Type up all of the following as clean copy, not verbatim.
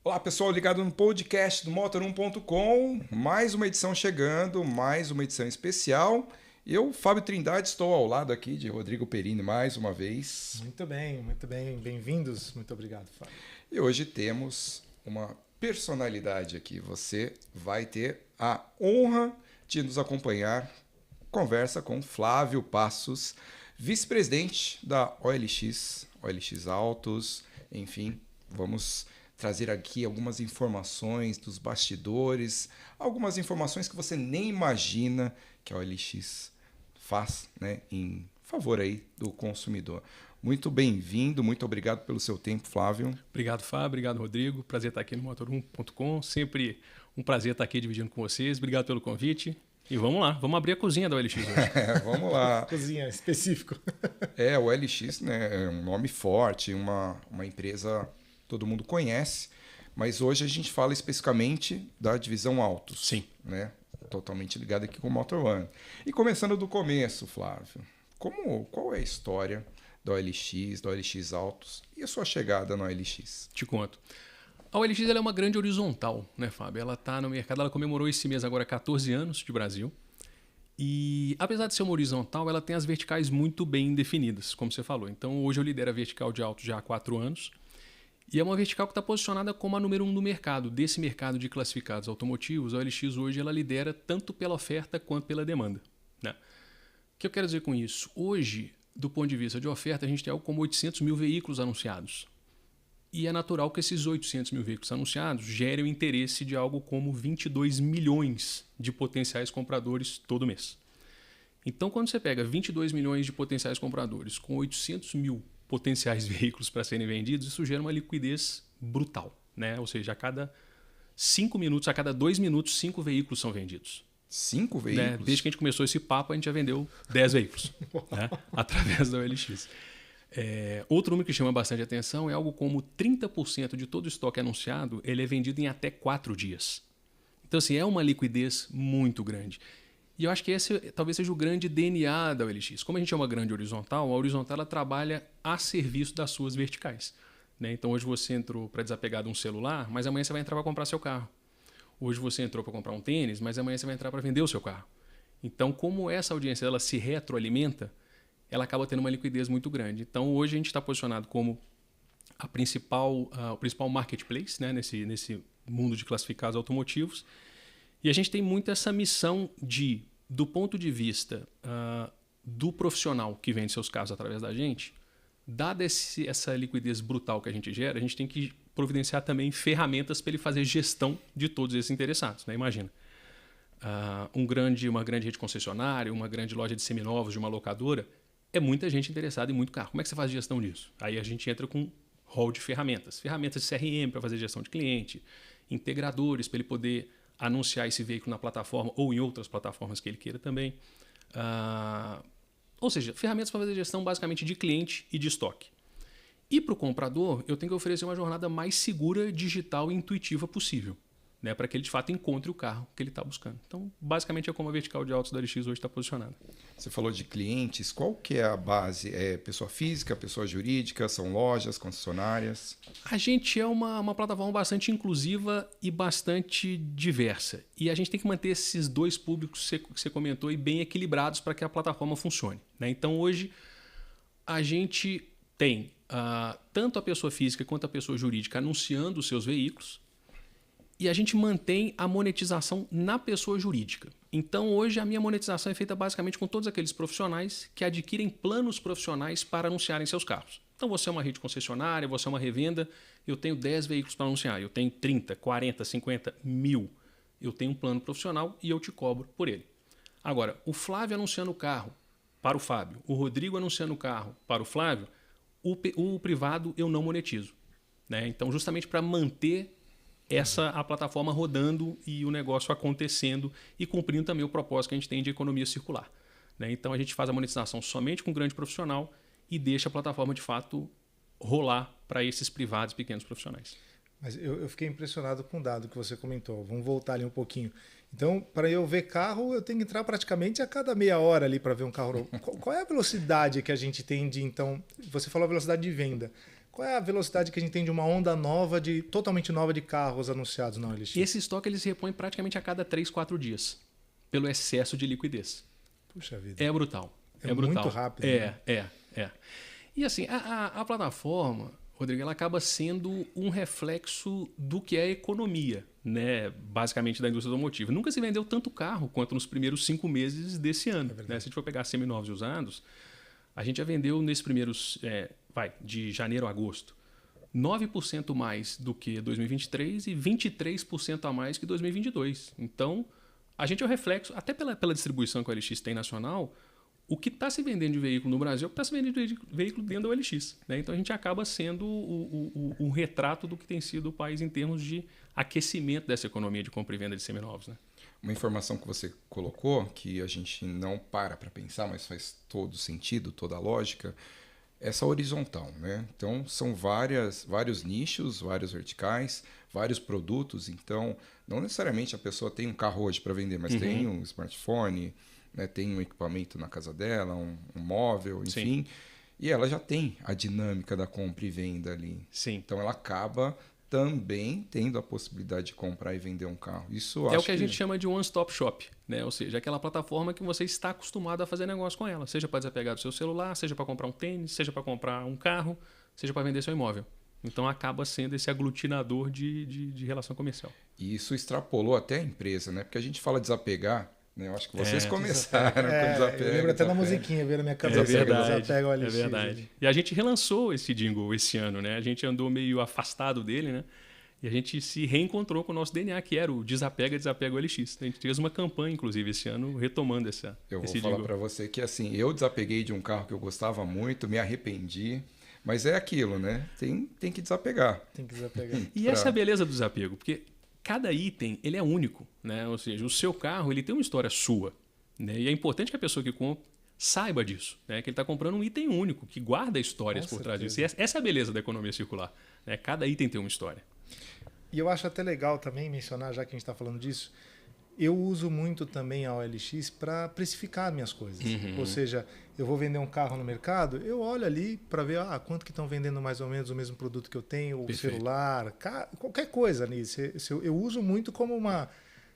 Olá pessoal, ligado no podcast do Motor1.com, mais uma edição chegando, mais uma edição especial. Eu, Fábio Trindade, estou ao lado aqui de Rodrigo Perini mais uma vez. Muito bem, bem-vindos, muito obrigado, Fábio. E hoje temos uma personalidade aqui, você vai ter a honra de nos acompanhar. Conversa com Flávio Passos, vice-presidente da OLX Autos, enfim, vamos trazer aqui algumas informações dos bastidores, algumas informações que você nem imagina que a OLX faz, né, em favor aí do consumidor. Muito bem-vindo, muito obrigado pelo seu tempo, Flávio. Obrigado, Fábio, obrigado, Rodrigo. Prazer estar aqui no Motor1.com, sempre um prazer estar aqui dividindo com vocês. Obrigado pelo convite. E vamos lá, vamos abrir a cozinha da OLX hoje. Vamos lá. Cozinha específico. O OLX, né, é um nome forte, uma empresa todo mundo conhece, mas hoje a gente fala especificamente da divisão Autos. Sim. Né? Totalmente ligado aqui com o Motor One. E começando do começo, Flávio, qual é a história da OLX Autos e a sua chegada na OLX? Te conto. A OLX ela é uma grande horizontal, né, Fábio? Ela está no mercado, ela comemorou esse mês agora 14 anos de Brasil. E apesar de ser uma horizontal, ela tem as verticais muito bem definidas, como você falou. Então hoje eu lidero a vertical de autos já há 4 anos. E é uma vertical que está posicionada como a número 1 do mercado. Desse mercado de classificados automotivos, a OLX hoje ela lidera tanto pela oferta quanto pela demanda. Né? O que eu quero dizer com isso? Hoje, do ponto de vista de oferta, a gente tem algo como 800 mil veículos anunciados. E é natural que esses 800 mil veículos anunciados gerem o interesse de algo como 22 milhões de potenciais compradores todo mês. Então, quando você pega 22 milhões de potenciais compradores com 800 mil potenciais veículos para serem vendidos, isso gera uma liquidez brutal. Né? Ou seja, a cada 5 minutos, a cada 2 minutos, 5 veículos são vendidos. 5 veículos? Né? Desde que a gente começou esse papo, a gente já vendeu 10 veículos né? Através da OLX. Outro número que chama bastante atenção é algo como 30% de todo o estoque anunciado ele é vendido em até 4 dias. Então, assim, é uma liquidez muito grande. E eu acho que esse talvez seja o grande DNA da OLX. Como a gente é uma grande horizontal, a horizontal ela trabalha a serviço das suas verticais. Né? Então hoje você entrou para desapegar de um celular, mas amanhã você vai entrar para comprar seu carro. Hoje você entrou para comprar um tênis, mas amanhã você vai entrar para vender o seu carro. Então como essa audiência ela se retroalimenta, ela acaba tendo uma liquidez muito grande. Então hoje a gente está posicionado como o principal marketplace, né? nesse mundo de classificados automotivos. E a gente tem muito essa missão de, do ponto de vista do profissional que vende seus carros através da gente, dada essa liquidez brutal que a gente gera, a gente tem que providenciar também ferramentas para ele fazer gestão de todos esses interessados. Né? Imagina, uma grande rede concessionária, uma grande loja de seminovos de uma locadora, é muita gente interessada em muito carro. Como é que você faz gestão disso? Aí a gente entra com um hall de ferramentas. Ferramentas de CRM para fazer gestão de cliente, integradores para ele poder anunciar esse veículo na plataforma ou em outras plataformas que ele queira também. Ou seja, ferramentas para fazer gestão basicamente de cliente e de estoque. E para o comprador, eu tenho que oferecer uma jornada mais segura, digital e intuitiva possível, né, para que ele de fato encontre o carro que ele está buscando. Então, basicamente é como a vertical de autos da OLX hoje está posicionada. Você falou de clientes, qual que é a base? É pessoa física, pessoa jurídica, são lojas, concessionárias? A gente é uma plataforma bastante inclusiva e bastante diversa. E a gente tem que manter esses dois públicos que você comentou bem equilibrados para que a plataforma funcione. Né? Então, hoje, a gente tem tanto a pessoa física quanto a pessoa jurídica anunciando os seus veículos, e a gente mantém a monetização na pessoa jurídica. Então, hoje, a minha monetização é feita basicamente com todos aqueles profissionais que adquirem planos profissionais para anunciarem seus carros. Então, você é uma rede concessionária, você é uma revenda, eu tenho 10 veículos para anunciar, eu tenho 30, 40, 50, 1000. Eu tenho um plano profissional e eu te cobro por ele. Agora, o Flávio anunciando o carro para o Fábio, o Rodrigo anunciando o carro para o Flávio, o privado eu não monetizo. Né? Então, justamente para manter a plataforma rodando e o negócio acontecendo e cumprindo também o propósito que a gente tem de economia circular. Né? Então a gente faz a monetização somente com grande profissional e deixa a plataforma de fato rolar para esses privados pequenos profissionais. Mas eu fiquei impressionado com o dado que você comentou. Vamos voltar ali um pouquinho. Então, para eu ver carro, eu tenho que entrar praticamente a cada meia hora ali para ver um carro novo. Qual é a velocidade que a gente tem de, então, você falou a velocidade de venda. Qual é a velocidade que a gente tem de uma onda nova, totalmente nova de carros anunciados na OLX? Esse estoque ele se repõe praticamente a cada 3, 4 dias, pelo excesso de liquidez. Puxa vida. É brutal. É brutal. muito rápido. É. E assim, a plataforma, Rodrigo, ela acaba sendo um reflexo do que é a economia, né? Basicamente da indústria automotiva. Nunca se vendeu tanto carro quanto nos primeiros 5 meses desse ano. Né? Se a gente for pegar seminovos e usados, a gente já vendeu nesses primeiros, de janeiro a agosto, 9% mais do que 2023 e 23% a mais que 2022. Então, a gente é o reflexo, até pela distribuição que o OLX tem nacional, o que está se vendendo de veículo no Brasil é o que está se vendendo de veículo dentro da OLX. Né? Então, a gente acaba sendo o retrato do que tem sido o país em termos de aquecimento dessa economia de compra e venda de seminovos. Né? Uma informação que você colocou, que a gente não para pensar, mas faz todo sentido, toda a lógica, essa horizontal, né? Então, são vários nichos, vários verticais, vários produtos. Então, não necessariamente a pessoa tem um carro hoje para vender, mas tem um smartphone, né? Tem um equipamento na casa dela, um móvel, enfim. Sim. E ela já tem a dinâmica da compra e venda ali. Sim. Então, ela acaba também tendo a possibilidade de comprar e vender um carro. Isso é o que a gente chama de one-stop shop, né? Ou seja, aquela plataforma que você está acostumado a fazer negócio com ela, seja para desapegar do seu celular, seja para comprar um tênis, seja para comprar um carro, seja para vender seu imóvel. Então acaba sendo esse aglutinador de relação comercial. E isso extrapolou até a empresa, né? Porque a gente fala desapegar, né? Eu acho que vocês começaram com desapego. Eu lembro até da musiquinha, veio na minha cabeça. Desapega o OLX. É verdade. E a gente relançou esse jingle esse ano, né? A gente andou meio afastado dele, né? E a gente se reencontrou com o nosso DNA, que era o Desapega OLX. A gente fez uma campanha, inclusive, esse ano, retomando esse Eu vou falar para você que, assim, eu desapeguei de um carro que eu gostava muito, me arrependi, mas é aquilo, né? Tem que desapegar. Tem que desapegar. E essa é a beleza do desapego, porque cada item ele é único, né? Ou seja, o seu carro ele tem uma história sua, né? E é importante que a pessoa que compra saiba disso, né? Que ele está comprando um item único, que guarda histórias por trás disso. E essa é a beleza da economia circular, né? Cada item tem uma história. E eu acho até legal também mencionar, já que a gente está falando disso, eu uso muito também a OLX para precificar minhas coisas. Ou seja, eu vou vender um carro no mercado, eu olho ali para ver quanto que estão vendendo mais ou menos o mesmo produto que eu tenho, o celular, qualquer coisa nisso. Eu uso muito como uma,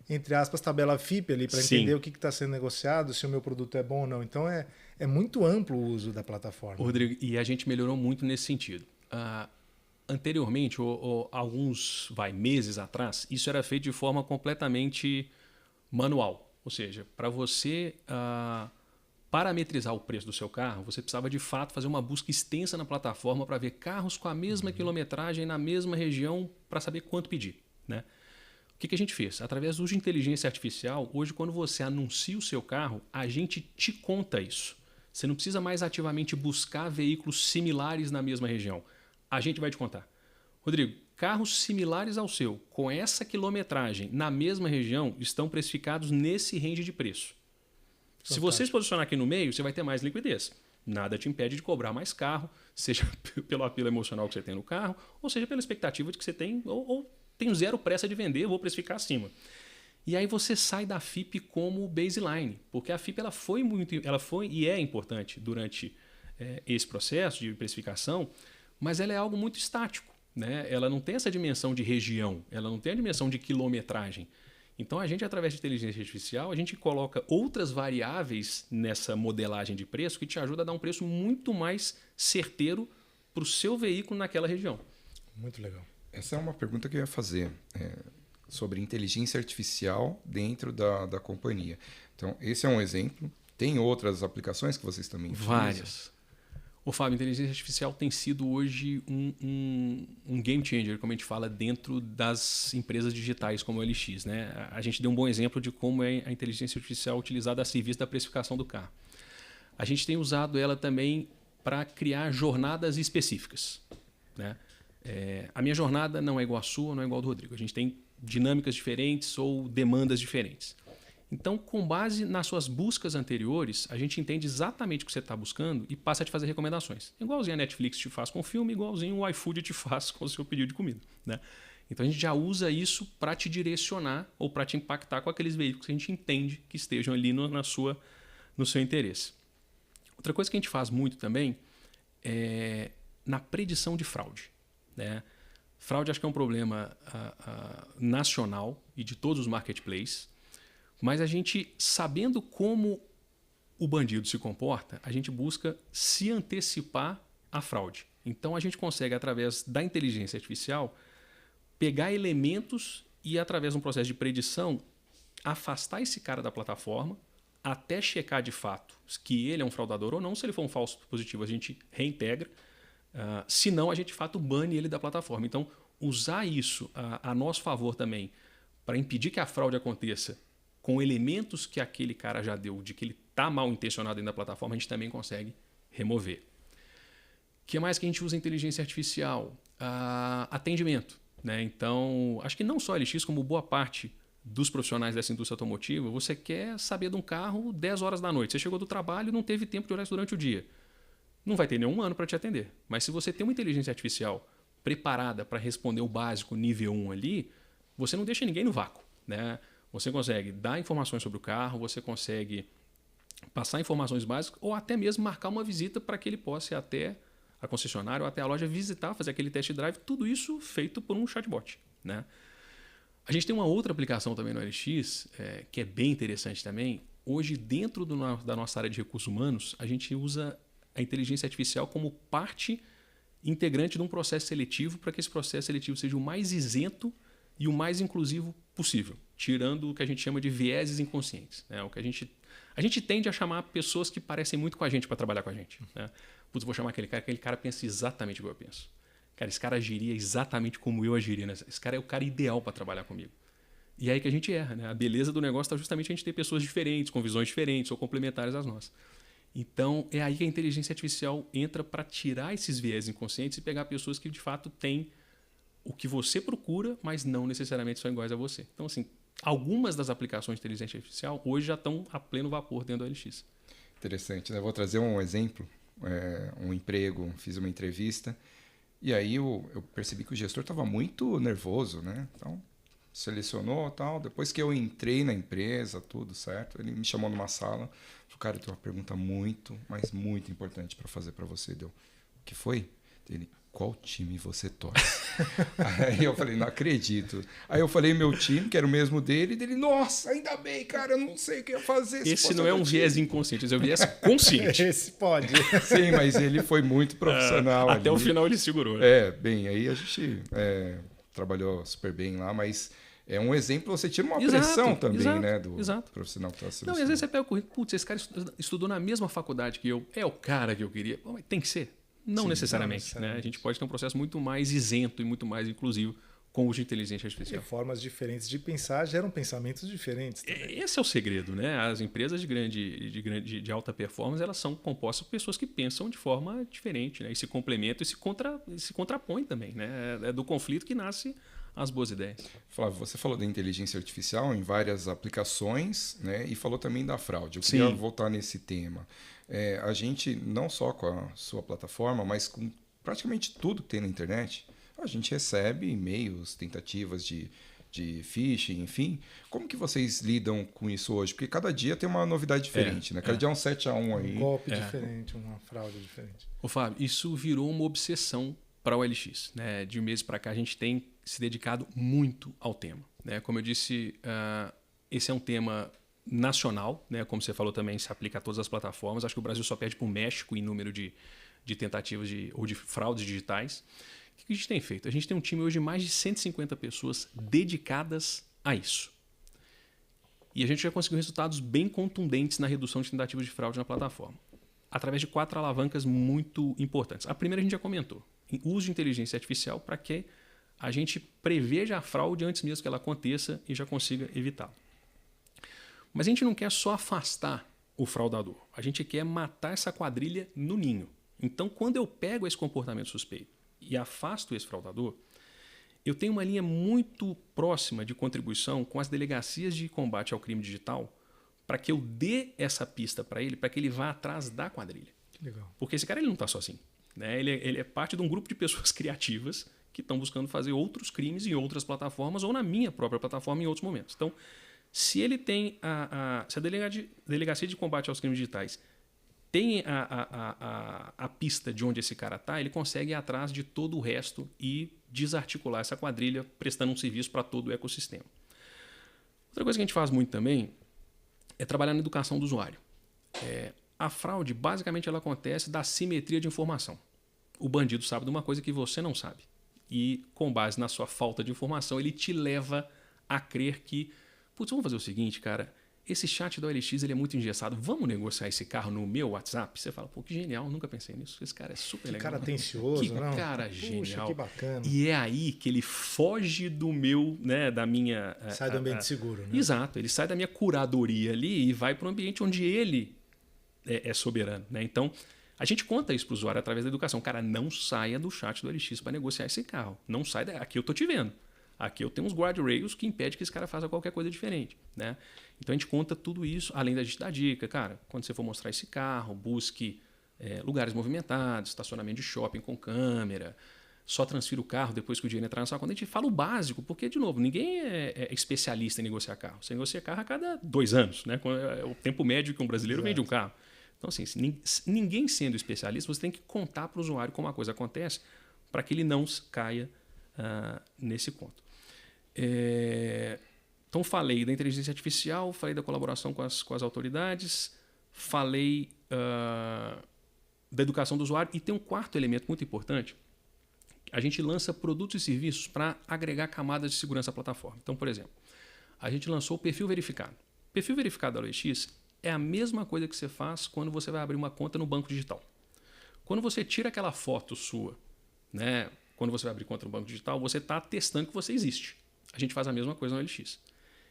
entre aspas, tabela FIPE ali para entender o que está sendo negociado, se o meu produto é bom ou não. Então é muito amplo o uso da plataforma. Rodrigo, e a gente melhorou muito nesse sentido. Anteriormente, ou alguns meses atrás, isso era feito de forma completamente manual. Ou seja, para você parametrizar o preço do seu carro, você precisava de fato fazer uma busca extensa na plataforma para ver carros com a mesma quilometragem na mesma região para saber quanto pedir. Né? O que a gente fez? Através do uso de inteligência artificial, hoje quando você anuncia o seu carro, a gente te conta isso. Você não precisa mais ativamente buscar veículos similares na mesma região. A gente vai te contar. Rodrigo, carros similares ao seu, com essa quilometragem na mesma região, estão precificados nesse range de preço. Se você se posicionar aqui no meio, você vai ter mais liquidez. Nada te impede de cobrar mais carro, seja pelo apelo emocional que você tem no carro, ou seja pela expectativa de que você tem, ou tenho zero pressa de vender, vou precificar acima. E aí você sai da FIPE como baseline, porque a FIPE ela foi e é importante durante esse processo de precificação, mas ela é algo muito estático, né? Ela não tem essa dimensão de região, ela não tem a dimensão de quilometragem. Então, a gente, através de inteligência artificial, a gente coloca outras variáveis nessa modelagem de preço que te ajuda a dar um preço muito mais certeiro para o seu veículo naquela região. Muito legal. Essa é uma pergunta que eu ia fazer sobre inteligência artificial dentro da companhia. Então, esse é um exemplo. Tem outras aplicações que vocês também utilizam? Várias. Fábio, a inteligência artificial tem sido hoje um game changer, como a gente fala, dentro das empresas digitais como a OLX. Né? A gente deu um bom exemplo de como é a inteligência artificial utilizada a serviço da precificação do carro. A gente tem usado ela também para criar jornadas específicas. Né? A minha jornada não é igual à sua, não é igual ao do Rodrigo. A gente tem dinâmicas diferentes ou demandas diferentes. Então, com base nas suas buscas anteriores, a gente entende exatamente o que você está buscando e passa a te fazer recomendações. Igualzinho a Netflix te faz com o filme, igualzinho o iFood te faz com o seu pedido de comida. Né? Então, a gente já usa isso para te direcionar ou para te impactar com aqueles veículos que a gente entende que estejam ali no seu interesse. Outra coisa que a gente faz muito também é na predição de fraude, né? Fraude acho que é um problema nacional e de todos os marketplaces, mas a gente, sabendo como o bandido se comporta, a gente busca se antecipar à fraude. Então a gente consegue, através da inteligência artificial, pegar elementos e, através de um processo de predição, afastar esse cara da plataforma até checar de fato que ele é um fraudador ou não. Se ele for um falso positivo, a gente reintegra. Se não, a gente de fato bane ele da plataforma. Então, usar isso a nosso favor também para impedir que a fraude aconteça com elementos que aquele cara já deu de que ele está mal intencionado dentro da plataforma, a gente também consegue remover. O que mais que a gente usa inteligência artificial? Atendimento, né? Então, acho que não só a LX, como boa parte dos profissionais dessa indústria automotiva, você quer saber de um carro 10 horas da noite. Você chegou do trabalho e não teve tempo de olhar isso durante o dia. Não vai ter nenhum humano para te atender. Mas se você tem uma inteligência artificial preparada para responder o básico nível 1 ali, você não deixa ninguém no vácuo, né? Você consegue dar informações sobre o carro, você consegue passar informações básicas ou até mesmo marcar uma visita para que ele possa ir até a concessionária ou até a loja visitar, fazer aquele test drive, tudo isso feito por um chatbot, né? A gente tem uma outra aplicação também no LX, que é bem interessante também. Hoje, dentro da nossa área de recursos humanos, a gente usa a inteligência artificial como parte integrante de um processo seletivo para que esse processo seletivo seja o mais isento e o mais inclusivo possível, tirando o que a gente chama de vieses inconscientes, né? O que a gente tende a chamar pessoas que parecem muito com a gente para trabalhar com a gente, né? Putz, vou chamar aquele cara pensa exatamente igual eu penso. Cara, esse cara agiria exatamente como eu agiria, né? Esse cara é o cara ideal para trabalhar comigo. E é aí que a gente erra, né? A beleza do negócio está justamente a gente ter pessoas diferentes, com visões diferentes ou complementares às nossas. Então, é aí que a inteligência artificial entra para tirar esses viés inconscientes e pegar pessoas que, de fato, têm o que você procura, mas não necessariamente são iguais a você. Então, assim, algumas das aplicações de inteligência artificial hoje já estão a pleno vapor dentro do LX. Interessante, né? Vou trazer um exemplo. Um emprego, fiz uma entrevista, e aí eu percebi que o gestor estava muito nervoso, né? Então, selecionou tal. Depois que eu entrei na empresa, tudo certo, ele me chamou numa sala. Falou, cara, eu tenho uma pergunta muito, mas muito importante para fazer para você. Deu, o que foi? Ele, qual time você torce? Aí eu falei, não acredito. Aí eu falei meu time, que era o mesmo dele, e dele, nossa, ainda bem, cara, eu não sei o que ia fazer. Esse não é um viés inconsciente, esse é um viés consciente. Esse pode. Sim, mas ele foi muito profissional. Até ali. o final ele segurou. Né? Bem, aí a gente trabalhou super bem lá, mas é um exemplo, você tira uma pressão também, né, do profissional que está selecionando. Não, às vezes você pega o currículo, putz, esse cara estudou na mesma faculdade que eu, é o cara que eu queria. Bom, tem que ser. Não necessariamente, né? A gente pode ter um processo muito mais isento e muito mais inclusivo com o uso de inteligência artificial. E formas diferentes de pensar geram pensamentos diferentes também. Esse é o segredo, né? As empresas de alta performance, elas são compostas por pessoas que pensam de forma diferente, né? E se complementam e se contrapõem também, né? É do conflito que nasce as boas ideias. Flávio, você falou da inteligência artificial em várias aplicações, né? E falou também da fraude. Eu queria voltar nesse tema. A gente, não só com a sua plataforma, mas com praticamente tudo que tem na internet, a gente recebe e-mails, tentativas de phishing, enfim. Como que vocês lidam com isso hoje? Porque cada dia tem uma novidade diferente, né? Cada dia é um 7-1 aí. Um golpe diferente, uma fraude diferente. Ô, Fábio, isso virou uma obsessão para o LX, né? De um mês para cá a gente tem se dedicado muito ao tema, né? Como eu disse, esse é um tema nacional, né? Como você falou também, se aplica a todas as plataformas. Acho que o Brasil só perde para o México em número de tentativas ou de fraudes digitais. O que a gente tem feito? A gente tem um time hoje de mais de 150 pessoas dedicadas a isso. E a gente já conseguiu resultados bem contundentes na redução de tentativas de fraude na plataforma, através de 4 alavancas muito importantes. A primeira a gente já comentou, o uso de inteligência artificial para que a gente preveja a fraude antes mesmo que ela aconteça e já consiga evitá-la. Mas a gente não quer só afastar o fraudador, a gente quer matar essa quadrilha no ninho. Então, quando eu pego esse comportamento suspeito e afasto esse fraudador, eu tenho uma linha muito próxima de contribuição com as delegacias de combate ao crime digital para que eu dê essa pista para ele, para que ele vá atrás da quadrilha. Que legal. Porque esse cara ele não está sozinho, né? Ele é parte de um grupo de pessoas criativas que estão buscando fazer outros crimes em outras plataformas ou na minha própria plataforma em outros momentos. Então, se ele tem se a delegacia de combate aos crimes digitais tem a pista de onde esse cara está, ele consegue ir atrás de todo o resto e desarticular essa quadrilha, prestando um serviço para todo o ecossistema. Outra coisa que a gente faz muito também é trabalhar na educação do usuário. A fraude, basicamente, ela acontece da assimetria de informação. O bandido sabe de uma coisa que você não sabe. E, com base na sua falta de informação, ele te leva a crer que, putz, vamos fazer o seguinte, cara, esse chat da OLX ele é muito engessado, vamos negociar esse carro no meu WhatsApp? Você fala, pô, que genial, nunca pensei nisso, esse cara é super legal. Que cara atencioso, que não? cara Puxa, genial. que bacana. E é aí que ele foge do meu, né, da minha... Sai do ambiente seguro, né? Exato, ele sai da minha curadoria ali e vai para um ambiente onde ele é soberano, né? Então, a gente conta isso para o usuário através da educação. Cara, não saia do chat do OLX para negociar esse carro. Não sai aqui eu tô te vendo. Aqui eu tenho uns guardrails que impedem que esse cara faça qualquer coisa diferente, né? Então a gente conta tudo isso, além da gente dar dica. Cara, quando você for mostrar esse carro, busque lugares movimentados, estacionamento de shopping com câmera, só transfira o carro depois que o dinheiro entrar na sua conta. A gente fala o básico, porque, de novo, ninguém é especialista em negociar carro. Você negocia carro a cada 2 anos, né? É o tempo médio que um brasileiro vende um carro. Então, assim, ninguém sendo especialista, você tem que contar para o usuário como a coisa acontece para que ele não caia nesse conto. Então, falei da inteligência artificial, falei da colaboração com as autoridades, falei da educação do usuário e tem um quarto elemento muito importante. A gente lança produtos e serviços para agregar camadas de segurança à plataforma. Então, por exemplo, a gente lançou o perfil verificado. O perfil verificado da OLX é a mesma coisa que você faz quando você vai abrir uma conta no banco digital. Quando você tira aquela foto sua, né, quando você vai abrir conta no banco digital, você está atestando que você existe. A gente faz a mesma coisa no OLX.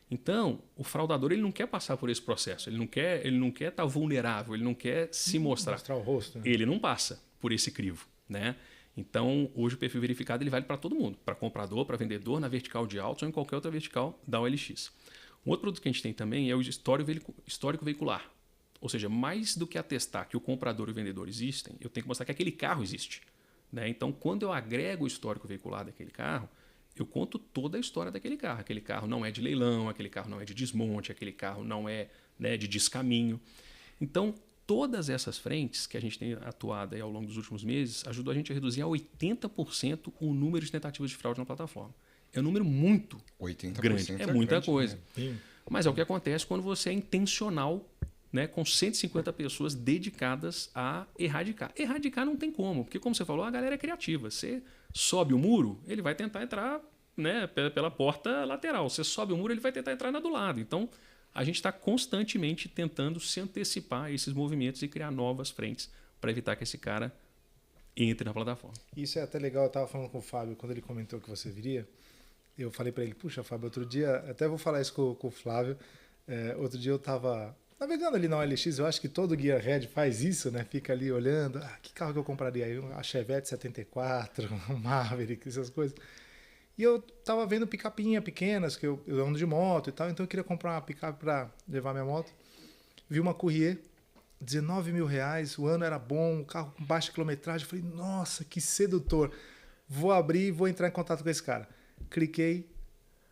Então, o fraudador ele não quer passar por esse processo, ele não quer estar vulnerável, ele não quer se mostrar. Mostrar o rosto. Né? Ele não passa por esse crivo, né? Então, hoje o perfil verificado ele vale para todo mundo, para comprador, para vendedor, na vertical de autos ou em qualquer outra vertical da OLX. Um outro produto que a gente tem também é o histórico veicular. Ou seja, mais do que atestar que o comprador e o vendedor existem, eu tenho que mostrar que aquele carro existe. Né? Então, quando eu agrego o histórico veicular daquele carro, eu conto toda a história daquele carro. Aquele carro não é de leilão, aquele carro não é de desmonte, aquele carro não é, né, de descaminho. Então, todas essas frentes que a gente tem atuado aí ao longo dos últimos meses ajudou a gente a reduzir a 80% o número de tentativas de fraude na plataforma. É um número muito 80% grande, é muita grande, coisa. Né? Mas é o que acontece quando você é intencional, né, com 150 pessoas dedicadas a erradicar. Erradicar não tem como, porque como você falou, a galera é criativa. Você sobe o muro, ele vai tentar entrar, né, pela porta lateral. Você sobe o muro, ele vai tentar entrar na do lado. Então, a gente está constantemente tentando se antecipar a esses movimentos e criar novas frentes para evitar que esse cara entre na plataforma. Isso é até legal, eu estava falando com o Fábio, quando ele comentou que você viria, eu falei para ele, puxa, Fábio, outro dia, até vou falar isso com o Flávio, outro dia eu estava navegando ali na OLX, eu acho que todo Gearhead faz isso, né? Fica ali olhando, que carro que eu compraria aí? A Chevette 74, um Maverick, essas coisas. E eu tava vendo picapinha pequenas, que eu ando de moto e tal, então eu queria comprar uma picape para levar minha moto. Vi uma Courier, R$19 mil, o ano era bom, um carro com baixa quilometragem. Falei, nossa, que sedutor. Vou abrir e vou entrar em contato com esse cara. Cliquei,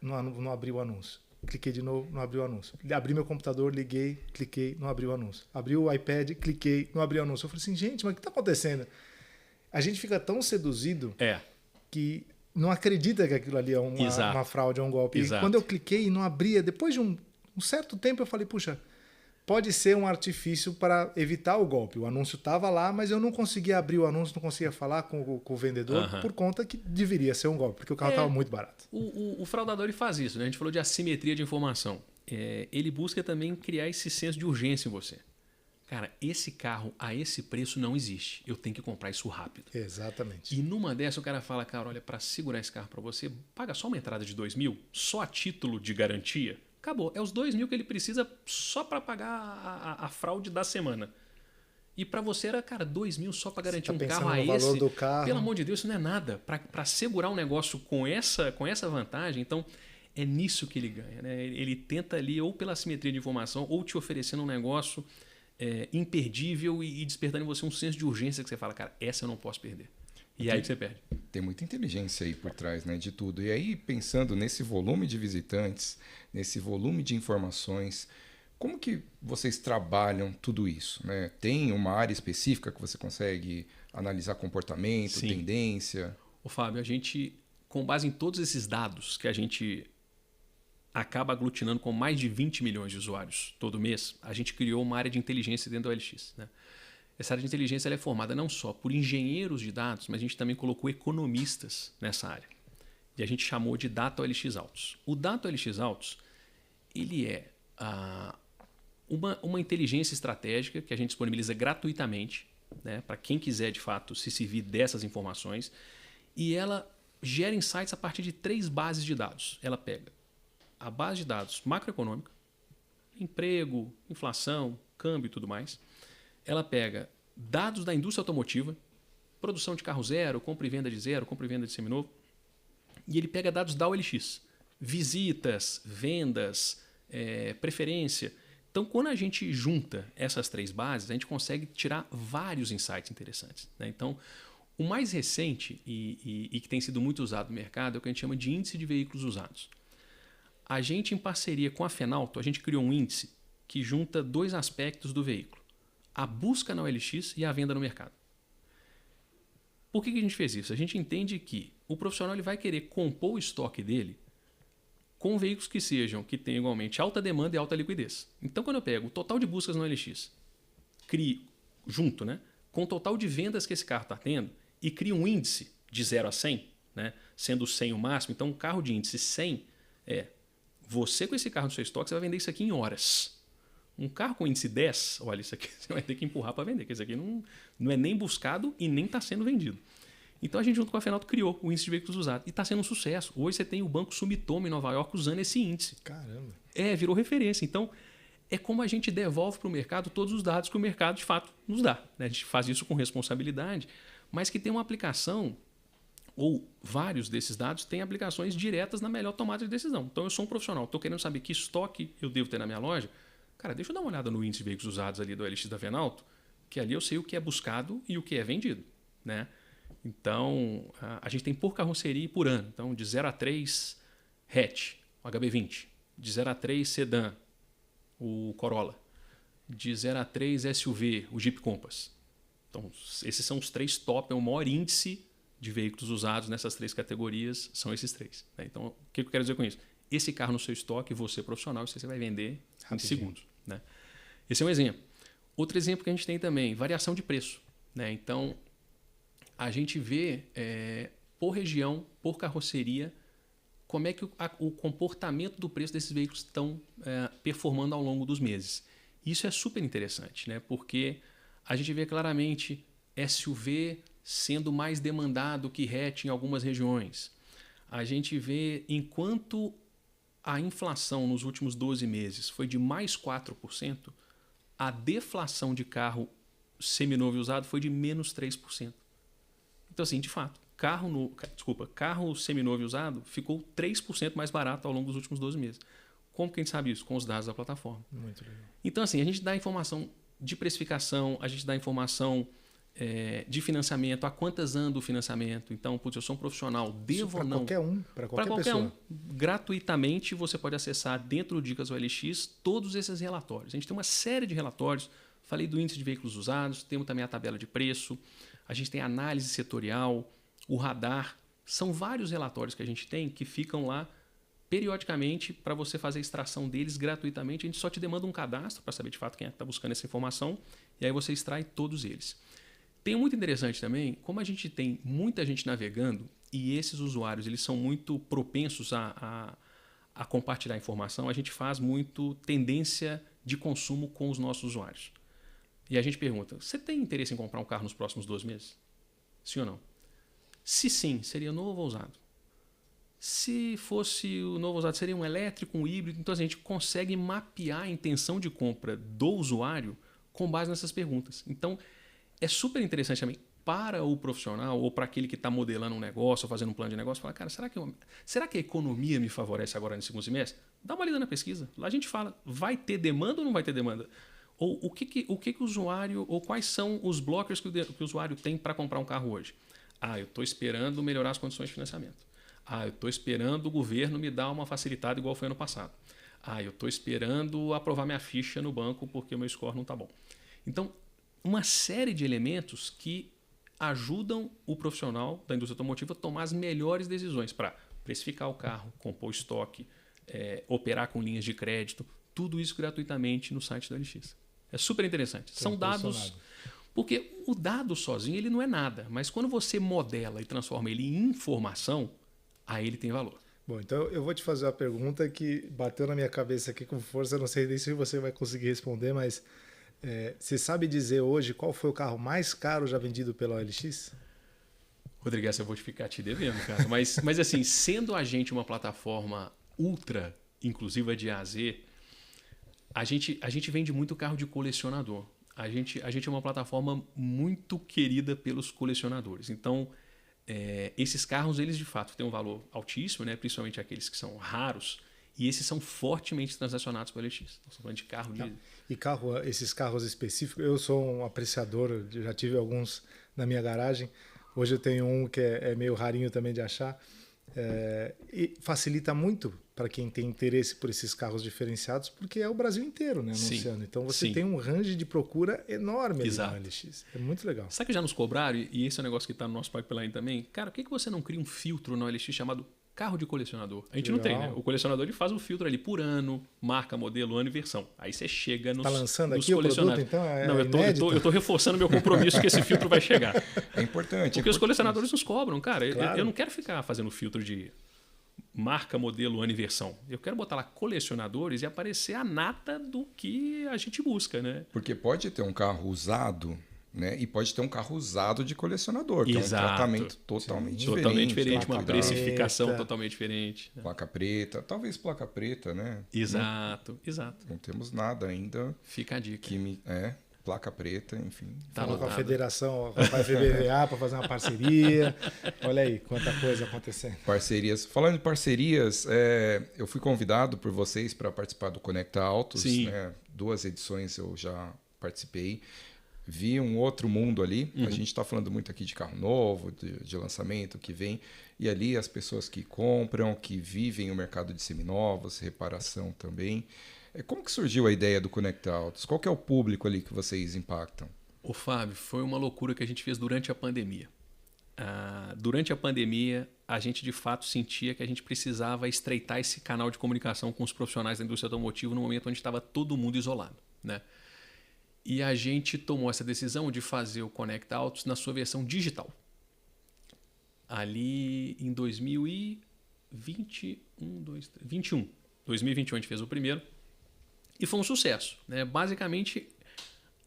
não abriu o anúncio. Cliquei de novo, não abriu o anúncio. Abri meu computador, liguei, cliquei, não abriu o anúncio. Abri o iPad, cliquei, não abriu o anúncio. Eu falei assim, gente, mas o que está acontecendo? A gente fica tão seduzido que não acredita que aquilo ali é uma fraude, é um golpe. E quando eu cliquei e não abria, depois de um certo tempo eu falei, puxa, pode ser um artifício para evitar o golpe. O anúncio estava lá, mas eu não conseguia abrir o anúncio, não conseguia falar com o vendedor por conta que deveria ser um golpe, porque o carro estava muito barato. O fraudador ele faz isso, né? A gente falou de assimetria de informação. Ele busca também criar esse senso de urgência em você. Cara, esse carro a esse preço não existe. Eu tenho que comprar isso rápido. Exatamente. E numa dessa o cara fala, cara, olha, para segurar esse carro para você, paga só uma entrada de 2 mil, só a título de garantia. Acabou. É os 2 mil que ele precisa só para pagar a fraude da semana. E para você era, cara, 2 mil só para garantir um carro a esse. Valor do carro. Pelo amor de Deus, isso não é nada. Para segurar um negócio com essa vantagem, então é nisso que ele ganha. Né? Ele tenta ali, ou pela simetria de informação, ou te oferecendo um negócio imperdível e despertando em você um senso de urgência que você fala, cara, essa eu não posso perder. E aí que você perde. Tem muita inteligência aí por trás, né, de tudo. E aí, pensando nesse volume de visitantes, nesse volume de informações, Como que vocês trabalham tudo isso, né? Tem uma área específica que você consegue analisar comportamento, Sim. tendência? Ô, Fábio, a gente, com base em todos esses dados que a gente acaba aglutinando com mais de 20 milhões de usuários todo mês, a gente criou uma área de inteligência dentro do OLX, né? Essa área de inteligência ela é formada não só por engenheiros de dados, mas a gente também colocou economistas nessa área. E a gente chamou de Data OLX Autos. O Data OLX Autos, ele é uma inteligência estratégica que a gente disponibiliza gratuitamente, né, para quem quiser de fato se servir dessas informações, e ela gera insights a partir de 3 bases de dados. Ela pega a base de dados macroeconômica, emprego, inflação, câmbio e tudo mais. Ela pega dados da indústria automotiva, produção de carro zero, compra e venda de zero, compra e venda de seminovo, e ele pega dados da OLX, visitas, vendas, preferência. Então, quando a gente junta essas 3 bases, a gente consegue tirar vários insights interessantes, né? Então, o mais recente e que tem sido muito usado no mercado é o que a gente chama de índice de veículos usados. A gente, em parceria com a Fenalto, a gente criou um índice que junta 2 aspectos do veículo: a busca na OLX e a venda no mercado. Por que a gente fez isso? A gente entende que o profissional ele vai querer compor o estoque dele com veículos que tenham igualmente alta demanda e alta liquidez. Então, quando eu pego o total de buscas no OLX, crio junto, né, com o total de vendas que esse carro está tendo e crio um índice de 0 a 100, né, sendo 100 o máximo, então um carro de índice 100 você com esse carro no seu estoque, você vai vender isso aqui em horas. Um carro com índice 10, olha, isso aqui você vai ter que empurrar para vender, porque isso aqui não é nem buscado e nem está sendo vendido. Então a gente, junto com a Fenalto, criou o índice de veículos usados. E está sendo um sucesso. Hoje você tem o Banco Sumitomo em Nova York usando esse índice. Caramba. Virou referência. Então, é como a gente devolve para o mercado todos os dados que o mercado, de fato, nos dá, né? A gente faz isso com responsabilidade, mas que tem uma aplicação, ou vários desses dados têm aplicações diretas na melhor tomada de decisão. Então, eu sou um profissional, estou querendo saber que estoque eu devo ter na minha loja. Cara, deixa eu dar uma olhada no índice de veículos usados ali do OLX da Fenalto, que ali eu sei o que é buscado e o que é vendido, né? Então, a gente tem por carroceria e por ano. Então, de 0 a 3, hatch, o HB20. De 0 a 3, sedã, o Corolla. De 0 a 3, SUV, o Jeep Compass. Então, esses são os 3 top, é o maior índice de veículos usados nessas 3 categorias, são esses 3. Né? Então, o que eu quero dizer com isso? Esse carro no seu estoque, você profissional, você vai vender em segundos. Né? Esse é um exemplo. Outro exemplo que a gente tem também, variação de preço. Né? Então, a gente vê por região, por carroceria, como é que o comportamento do preço desses veículos estão performando ao longo dos meses. Isso é super interessante, né? Porque a gente vê claramente SUV sendo mais demandado que hatch em algumas regiões. A gente vê, enquanto a inflação nos últimos 12 meses foi de mais 4%, a deflação de carro seminovo e usado foi de menos 3%. Então, assim, de fato, carro seminovo e usado ficou 3% mais barato ao longo dos últimos 12 meses. Como que a gente sabe isso? Com os dados da plataforma. Muito legal. Então, assim, a gente dá informação de precificação, a gente dá informação de financiamento, a quantas anda o financiamento. Então, putz, eu sou um profissional, devo ou não... Para qualquer pessoa. Gratuitamente, você pode acessar dentro do Dicas OLX todos esses relatórios. A gente tem uma série de relatórios. Falei do índice de veículos usados, temos também a tabela de preço, a gente tem a análise setorial, o radar. São vários relatórios que a gente tem que ficam lá periodicamente para você fazer a extração deles gratuitamente. A gente só te demanda um cadastro para saber de fato quem é que está buscando essa informação e aí você extrai todos eles. Tem muito interessante também, como a gente tem muita gente navegando e esses usuários eles são muito propensos a compartilhar informação, a gente faz muito tendência de consumo com os nossos usuários. E a gente pergunta, você tem interesse em comprar um carro nos próximos 12 meses? Sim ou não? Se sim, seria novo ou usado? Se fosse o novo ou usado, seria um elétrico, um híbrido? Então a gente consegue mapear a intenção de compra do usuário com base nessas perguntas. Então é super interessante também para o profissional ou para aquele que está modelando um negócio ou fazendo um plano de negócio, falar, cara, será que a economia me favorece agora no segundo semestre? Dá uma lida na pesquisa. Lá a gente fala, vai ter demanda ou não vai ter demanda? Ou o que o usuário, ou quais são os blockers que o usuário tem para comprar um carro hoje? Eu estou esperando melhorar as condições de financiamento. Eu estou esperando o governo me dar uma facilitada igual foi ano passado. Eu estou esperando aprovar minha ficha no banco porque o meu score não está bom. Então, uma série de elementos que ajudam o profissional da indústria automotiva a tomar as melhores decisões para precificar o carro, compor estoque, operar com linhas de crédito, tudo isso gratuitamente no site da OLX. É super interessante. São dados... Porque o dado sozinho ele não é nada, mas quando você modela e transforma ele em informação, aí ele tem valor. Bom, então eu vou te fazer uma pergunta que bateu na minha cabeça aqui com força, não sei nem se você vai conseguir responder, mas você sabe dizer hoje qual foi o carro mais caro já vendido pela OLX? Rodrigo, essa eu vou ficar te devendo, cara. Mas assim, sendo a gente uma plataforma ultra inclusiva de A a Z, a gente vende muito carro de colecionador. A gente é uma plataforma muito querida pelos colecionadores. Então, esses carros, eles de fato têm um valor altíssimo, né? Principalmente aqueles que são raros, e esses são fortemente transacionados pelo LX. Estamos falando de carro de... E esses carros específicos, eu sou um apreciador, já tive alguns na minha garagem. Hoje eu tenho um que é meio rarinho também de achar. E facilita muito para quem tem interesse por esses carros diferenciados, porque é o Brasil inteiro, né, anunciando. Então você tem um range de procura enorme ali no LX. É muito legal. Sabe que já nos cobraram, e esse é um negócio que está no nosso pipeline também? Cara, por que você não cria um filtro no LX chamado carro de colecionador? A gente não tem, né? O colecionador ele faz um filtro ali por ano, marca, modelo, ano e versão. Aí você chega nos, lançando nos aqui colecionadores. O produto, então? Não, eu tô reforçando meu compromisso que esse filtro vai chegar. É importante. Porque os colecionadores nos cobram, cara. Claro. Eu não quero ficar fazendo filtro de marca, modelo, ano e versão. Eu quero botar lá colecionadores e aparecer a nata do que a gente busca, né? Porque pode ter um carro usado, né? E pode ter um carro usado de colecionador, que é um tratamento totalmente diferente. Totalmente diferente, uma preta. precificação totalmente diferente. Placa preta, talvez placa preta, né? Exato. Não temos nada ainda. Fica a dica. Placa preta, enfim. Tá com a federação, com a FBVA para fazer uma parceria. Olha aí, quanta coisa acontecendo. Parcerias. Falando em parcerias, eu fui convidado por vocês para participar do Conecta Autos. Né? 2 edições eu já participei. Vi um outro mundo ali. A gente está falando muito aqui de carro novo, de lançamento que vem. E ali as pessoas que compram, que vivem o mercado de seminovos, reparação também. Como que surgiu a ideia do Conecta Autos? Qual que é o público ali que vocês impactam? Ô Fábio, foi uma loucura que a gente fez durante a pandemia. Durante a pandemia, a gente de fato sentia que a gente precisava estreitar esse canal de comunicação com os profissionais da indústria automotiva no momento onde estava todo mundo isolado, né? E a gente tomou essa decisão de fazer o Conecta Autos na sua versão digital. Ali em 2021 a gente fez o primeiro. E foi um sucesso, né? Basicamente,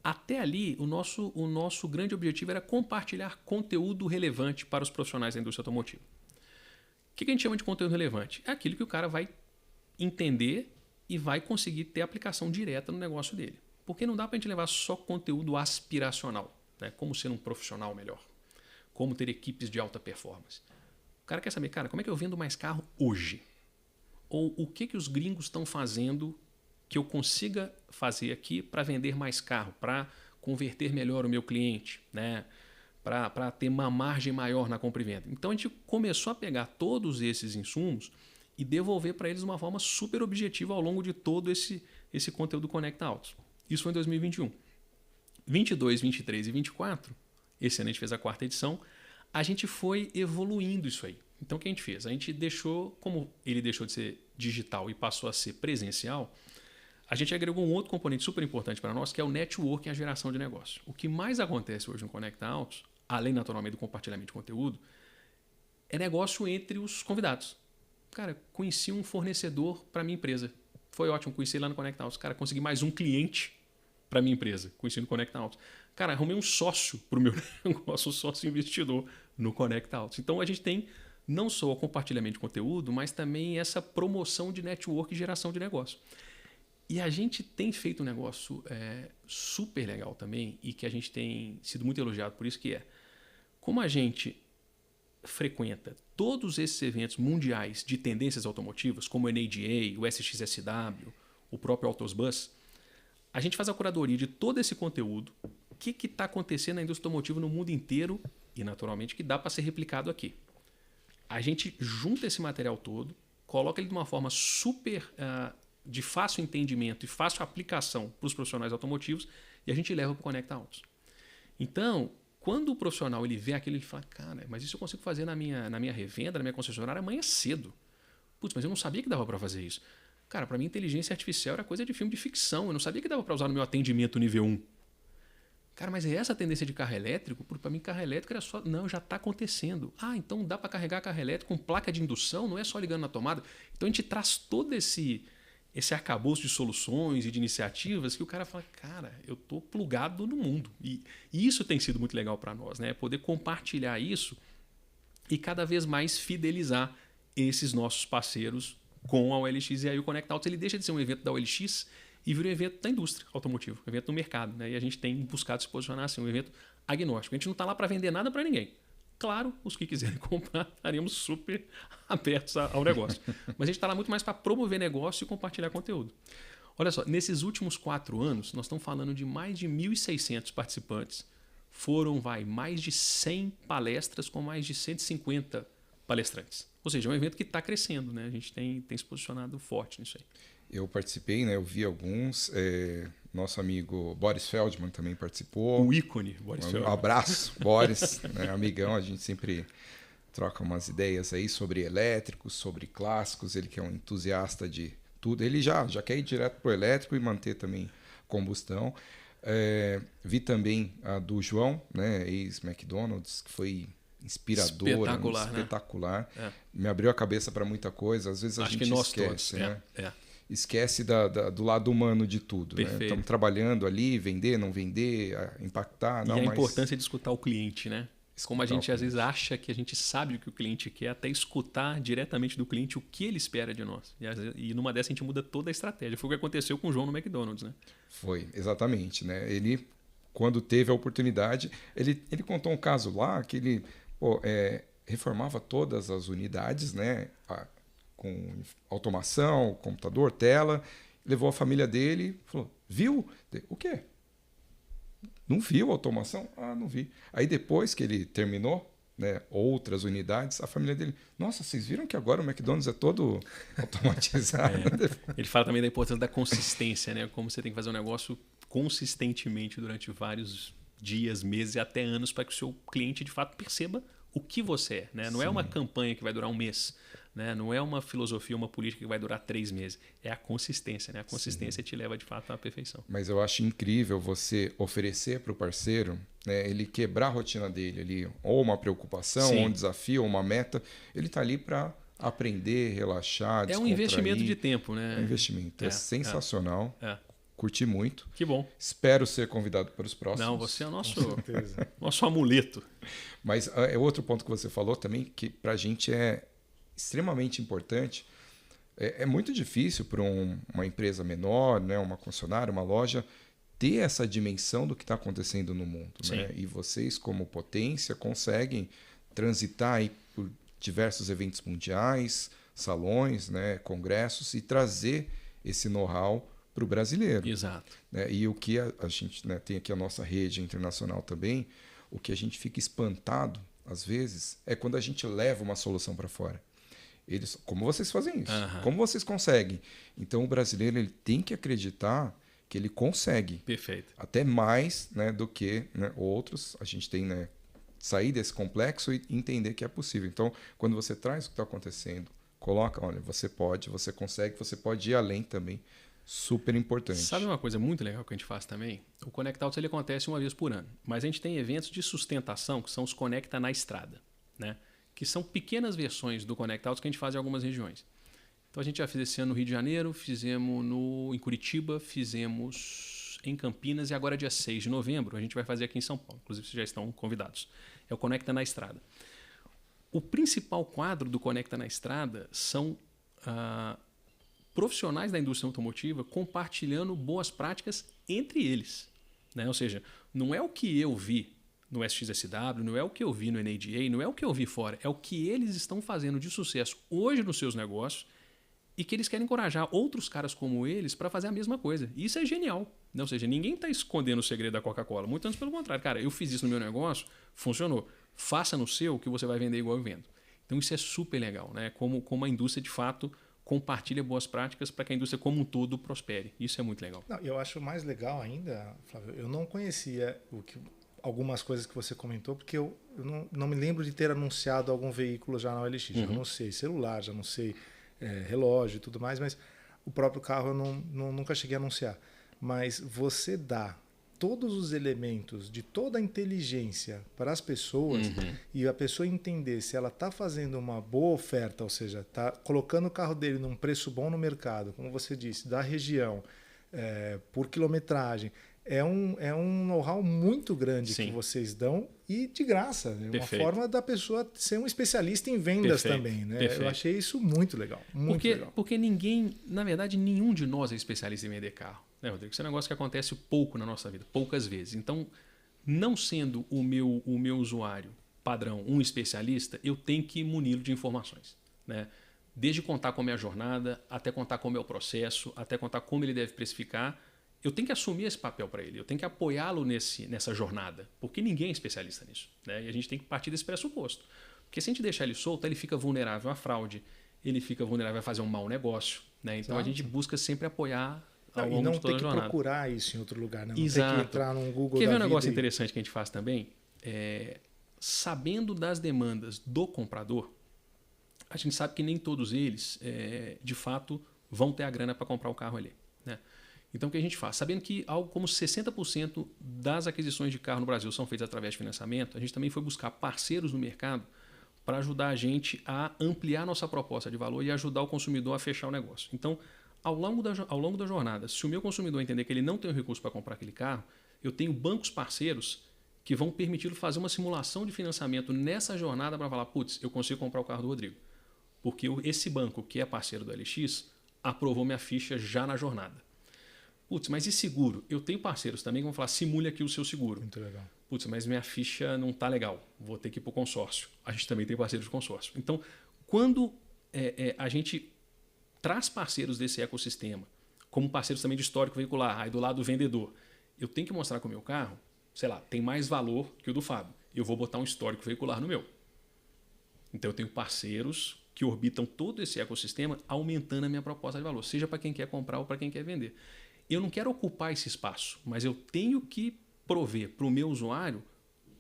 até ali, o nosso grande objetivo era compartilhar conteúdo relevante para os profissionais da indústria automotiva. O que a gente chama de conteúdo relevante? É aquilo que o cara vai entender e vai conseguir ter aplicação direta no negócio dele. Porque não dá para a gente levar só conteúdo aspiracional, né? Como ser um profissional melhor, como ter equipes de alta performance. O cara quer saber, cara, como é que eu vendo mais carro hoje? Ou o que os gringos estão fazendo que eu consiga fazer aqui para vender mais carro, para converter melhor o meu cliente, né? Para ter uma margem maior na compra e venda. Então a gente começou a pegar todos esses insumos e devolver para eles de uma forma super objetiva ao longo de todo esse conteúdo Conecta Autos. Isso foi em 2021. 22, 23 e 24, esse ano a gente fez a 4ª edição, a gente foi evoluindo isso aí. Então o que a gente fez? A gente deixou, como ele deixou de ser digital e passou a ser presencial, a gente agregou um outro componente super importante para nós, que é o networking e a geração de negócio. O que mais acontece hoje no Conecta Autos, além naturalmente do compartilhamento de conteúdo, é negócio entre os convidados. Cara, conheci um fornecedor para minha empresa. Foi ótimo, conheci lá no Conecta Autos. Cara, consegui mais um cliente para minha empresa, conheci no Conecta Autos. Cara, arrumei um sócio para o meu negócio, um sócio investidor no Conecta Autos. Então a gente tem não só o compartilhamento de conteúdo, mas também essa promoção de network e geração de negócio. E a gente tem feito um negócio super legal também e que a gente tem sido muito elogiado por isso, que é como a gente frequenta todos esses eventos mundiais de tendências automotivas, como o NADA, o SXSW, o próprio Autosbus, a gente faz a curadoria de todo esse conteúdo, o que está acontecendo na indústria automotiva no mundo inteiro e, naturalmente, que dá para ser replicado aqui. A gente junta esse material todo, coloca ele de uma forma super de fácil entendimento e fácil aplicação para os profissionais automotivos e a gente leva para o Conecta Autos. Então, quando o profissional ele vê aquilo, ele fala, cara, mas isso eu consigo fazer na minha revenda, na minha concessionária amanhã cedo. Putz, mas eu não sabia que dava para fazer isso. Cara, para mim inteligência artificial era coisa de filme de ficção. Eu não sabia que dava para usar no meu atendimento nível 1. Cara, mas é essa a tendência de carro elétrico? Para mim carro elétrico era só... Não, já está acontecendo. Ah, então dá para carregar carro elétrico com placa de indução, não é só ligando na tomada. Então a gente traz todo esse arcabouço de soluções e de iniciativas que o cara fala, cara, eu estou plugado no mundo. E isso tem sido muito legal para nós, né? Poder compartilhar isso e cada vez mais fidelizar esses nossos parceiros com a OLX. E aí o Conecta Autos ele deixa de ser um evento da OLX e vira um evento da indústria automotiva, um evento do mercado. Né? E a gente tem buscado se posicionar assim, um evento agnóstico. A gente não está lá para vender nada para ninguém. Claro, os que quiserem comprar, estaremos super abertos ao negócio. Mas a gente está lá muito mais para promover negócio e compartilhar conteúdo. Olha só, nesses últimos 4 anos, nós estamos falando de mais de 1.600 participantes. Foram, mais de 100 palestras com mais de 150 palestrantes. Ou seja, é um evento que está crescendo, né? A gente tem se posicionado forte nisso aí. Eu participei, né? Eu vi alguns. Nosso amigo Boris Feldman também participou. O ícone, Boris Feldman. Um abraço, Boris, né, amigão. A gente sempre troca umas ideias aí sobre elétricos, sobre clássicos. Ele que é um entusiasta de tudo. Ele já quer ir direto para o elétrico e manter também combustão. Vi também a do João, né, ex-McDonald's, que foi inspiradora, espetacular. Né? Me abriu a cabeça para muita coisa. Às vezes a gente esquece, né? Esquece do lado humano de tudo. Né? Estamos trabalhando ali, vender, não vender, impactar. E a importância de escutar o cliente, né? Como a gente às vezes acha que a gente sabe o que o cliente quer, até escutar diretamente do cliente o que ele espera de nós. E numa dessa a gente muda toda a estratégia. Foi o que aconteceu com o João no McDonald's, né? Foi, exatamente. Né? Ele, quando teve a oportunidade, ele contou um caso lá que ele reformava todas as unidades, né? Com automação, computador, tela, levou a família dele, falou, viu? O quê? Não viu a automação? Ah, não vi. Aí depois que ele terminou, né, outras unidades, a família dele, nossa, vocês viram que agora o McDonald's é todo automatizado? Ele fala também da importância da consistência, né? Como você tem que fazer um negócio consistentemente durante vários dias, meses e até anos para que o seu cliente de fato perceba o que você é. Né? Não Sim. É uma campanha que vai durar um mês. Né? Não é uma filosofia, uma política que vai durar 3 meses. É a consistência. Né? A consistência Sim. Te leva de fato à perfeição. Mas eu acho incrível você oferecer para o parceiro, né, ele quebrar a rotina dele ali, ou uma preocupação, Sim. ou um desafio, ou uma meta. Ele está ali para aprender, relaxar, descontrair. É um investimento de tempo. Né? É um investimento. É sensacional. Curti muito. Que bom. Espero ser convidado para os próximos. Não, você é o nosso amuleto. Mas outro ponto que você falou também, que para a gente é extremamente importante. É muito difícil para uma empresa menor, né, uma concessionária, uma loja, ter essa dimensão do que está acontecendo no mundo. Né? E vocês, como potência, conseguem transitar aí por diversos eventos mundiais, salões, né, congressos, e trazer esse know-how para o brasileiro. Exato. Né? E o que a gente, né, tem aqui a nossa rede internacional também, o que a gente fica espantado, às vezes, é quando a gente leva uma solução para fora. Como vocês fazem isso? Como vocês conseguem? Então, o brasileiro ele tem que acreditar que ele consegue. Perfeito. Até mais, né, do que, né, outros. A gente tem, né, sair desse complexo e entender que é possível. Então, quando você traz o que está acontecendo, coloca, olha, você pode, você consegue, você pode ir além também. Super importante. Sabe uma coisa muito legal que a gente faz também? O Conecta Autos ele acontece uma vez por ano, mas a gente tem eventos de sustentação que são os Conecta na Estrada, né? Que são pequenas versões do Conecta Autos que a gente faz em algumas regiões. Então a gente já fez esse ano no Rio de Janeiro, fizemos em Curitiba, fizemos em Campinas e agora dia 6 de novembro a gente vai fazer aqui em São Paulo. Inclusive vocês já estão convidados. É o Conecta na Estrada. O principal quadro do Conecta na Estrada são profissionais da indústria automotiva compartilhando boas práticas entre eles. Né? Ou seja, não é o que eu vi no SXSW, não é o que eu vi no NADA, não é o que eu vi fora, é o que eles estão fazendo de sucesso hoje nos seus negócios e que eles querem encorajar outros caras como eles para fazer a mesma coisa. E isso é genial. Né? Ou seja, ninguém está escondendo o segredo da Coca-Cola. Muito antes pelo contrário. Cara, eu fiz isso no meu negócio, funcionou. Faça no seu que você vai vender igual eu vendo. Então isso é super legal. Né? Como a indústria de fato compartilha boas práticas para que a indústria como um todo prospere. Isso é muito legal. Não, eu acho mais legal ainda, Flávio, eu não conhecia algumas coisas que você comentou, porque eu não me lembro de ter anunciado algum veículo já na OLX. Eu não sei celular, já não sei relógio e tudo mais, mas o próprio carro eu nunca cheguei a anunciar. Mas você dá todos os elementos de toda a inteligência para as pessoas e a pessoa entender se ela está fazendo uma boa oferta, ou seja, está colocando o carro dele num preço bom no mercado, como você disse, da região, por quilometragem. É um know-how muito grande que vocês dão e de graça. É uma forma da pessoa ser um especialista em vendas também. Né? Eu achei isso muito legal. Porque ninguém, na verdade, nenhum de nós é especialista em vender carro. Né, Rodrigo? Isso é um negócio que acontece pouco na nossa vida, poucas vezes. Então, não sendo o meu usuário padrão um especialista, eu tenho que muni-lo de informações. Né? Desde contar como é a jornada, até contar como é o processo, até contar como ele deve precificar. Eu tenho que assumir esse papel para ele, eu tenho que apoiá-lo nessa jornada, porque ninguém é especialista nisso. Né? E a gente tem que partir desse pressuposto. Porque se a gente deixar ele solto, ele fica vulnerável à fraude, ele fica vulnerável a fazer um mau negócio. Né? Então a gente busca sempre apoiar ao longo de toda a jornada. E não ter que procurar isso em outro lugar, né? Não ter que entrar num Google Quer ver um negócio interessante que a gente faz também? Sabendo das demandas do comprador, a gente sabe que nem todos eles, de fato, vão ter a grana para comprar o carro ali. Né? Então, o que a gente faz? Sabendo que algo como 60% das aquisições de carro no Brasil são feitas através de financiamento, a gente também foi buscar parceiros no mercado para ajudar a gente a ampliar nossa proposta de valor e ajudar o consumidor a fechar o negócio. Então, ao longo da jornada, se o meu consumidor entender que ele não tem o recurso para comprar aquele carro, eu tenho bancos parceiros que vão permiti-lo fazer uma simulação de financiamento nessa jornada para falar, putz, eu consigo comprar o carro do Rodrigo. Porque esse banco, que é parceiro do LX, aprovou minha ficha já na jornada. Putz, mas e seguro? Eu tenho parceiros também que vão falar, simule aqui o seu seguro. Muito legal. Putz, mas minha ficha não está legal, vou ter que ir para o consórcio. A gente também tem parceiros de consórcio. Então, quando a gente traz parceiros desse ecossistema, como parceiros também de histórico veicular, aí do lado do vendedor, eu tenho que mostrar que o meu carro, sei lá, tem mais valor que o do Fábio. Eu vou botar um histórico veicular no meu. Então, eu tenho parceiros que orbitam todo esse ecossistema, aumentando a minha proposta de valor, seja para quem quer comprar ou para quem quer vender. Eu não quero ocupar esse espaço, mas eu tenho que prover para o meu usuário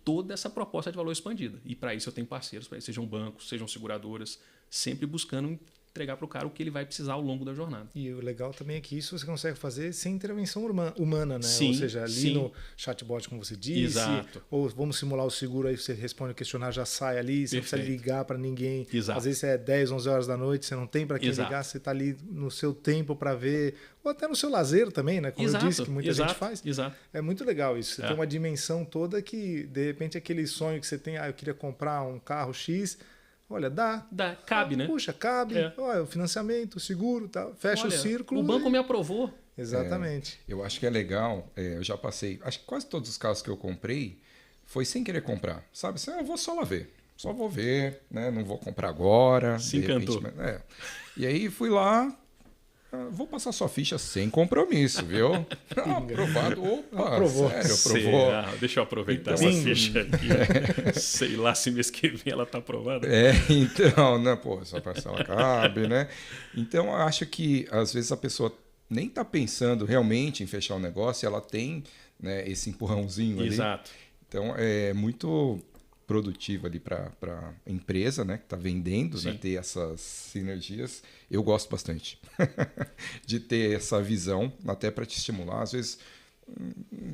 toda essa proposta de valor expandida. E para isso eu tenho parceiros, para isso sejam bancos, sejam seguradoras, sempre buscando entregar para o cara o que ele vai precisar ao longo da jornada. E o legal também é que isso você consegue fazer sem intervenção humana, né? Sim, ou seja, ali no chatbot, como você disse, exato. Ou vamos simular o seguro, aí você responde o questionário, já sai ali, você não precisa ligar para ninguém. Exato. Às vezes é 10, 11 horas da noite, você não tem para quem ligar, você está ali no seu tempo para ver, ou até no seu lazer também, né? Como eu disse, que muita gente faz. Exato. É muito legal isso. Você tem uma dimensão toda que, de repente, aquele sonho que você tem, eu queria comprar um carro X. Olha, dá. Cabe, né? Puxa, cabe. Olha, o financiamento, o seguro, tá, fecha o círculo. O banco me aprovou. Exatamente. Eu acho que é legal. Eu já passei. Acho que quase todos os carros que eu comprei foi sem querer comprar. Sabe? Assim, eu vou só lá ver. Só vou ver, né? Não vou comprar agora. Se encantou. E aí fui lá. Vou passar sua ficha sem compromisso, viu? Aprovado. Opa, aprovou. Sério, aprovou. Deixa eu aproveitar essa ficha aqui. Sei lá se mês que vem ela está aprovada. Então, né, pô, só para ela cabe, né? Então, eu acho que às vezes a pessoa nem está pensando realmente em fechar o negócio, ela tem, né, esse empurrãozinho ali. Exato. Então, é muito produtivo ali para a empresa, né, que está vendendo, né, ter essas sinergias. Eu gosto bastante de ter essa visão, até para te estimular. Às vezes,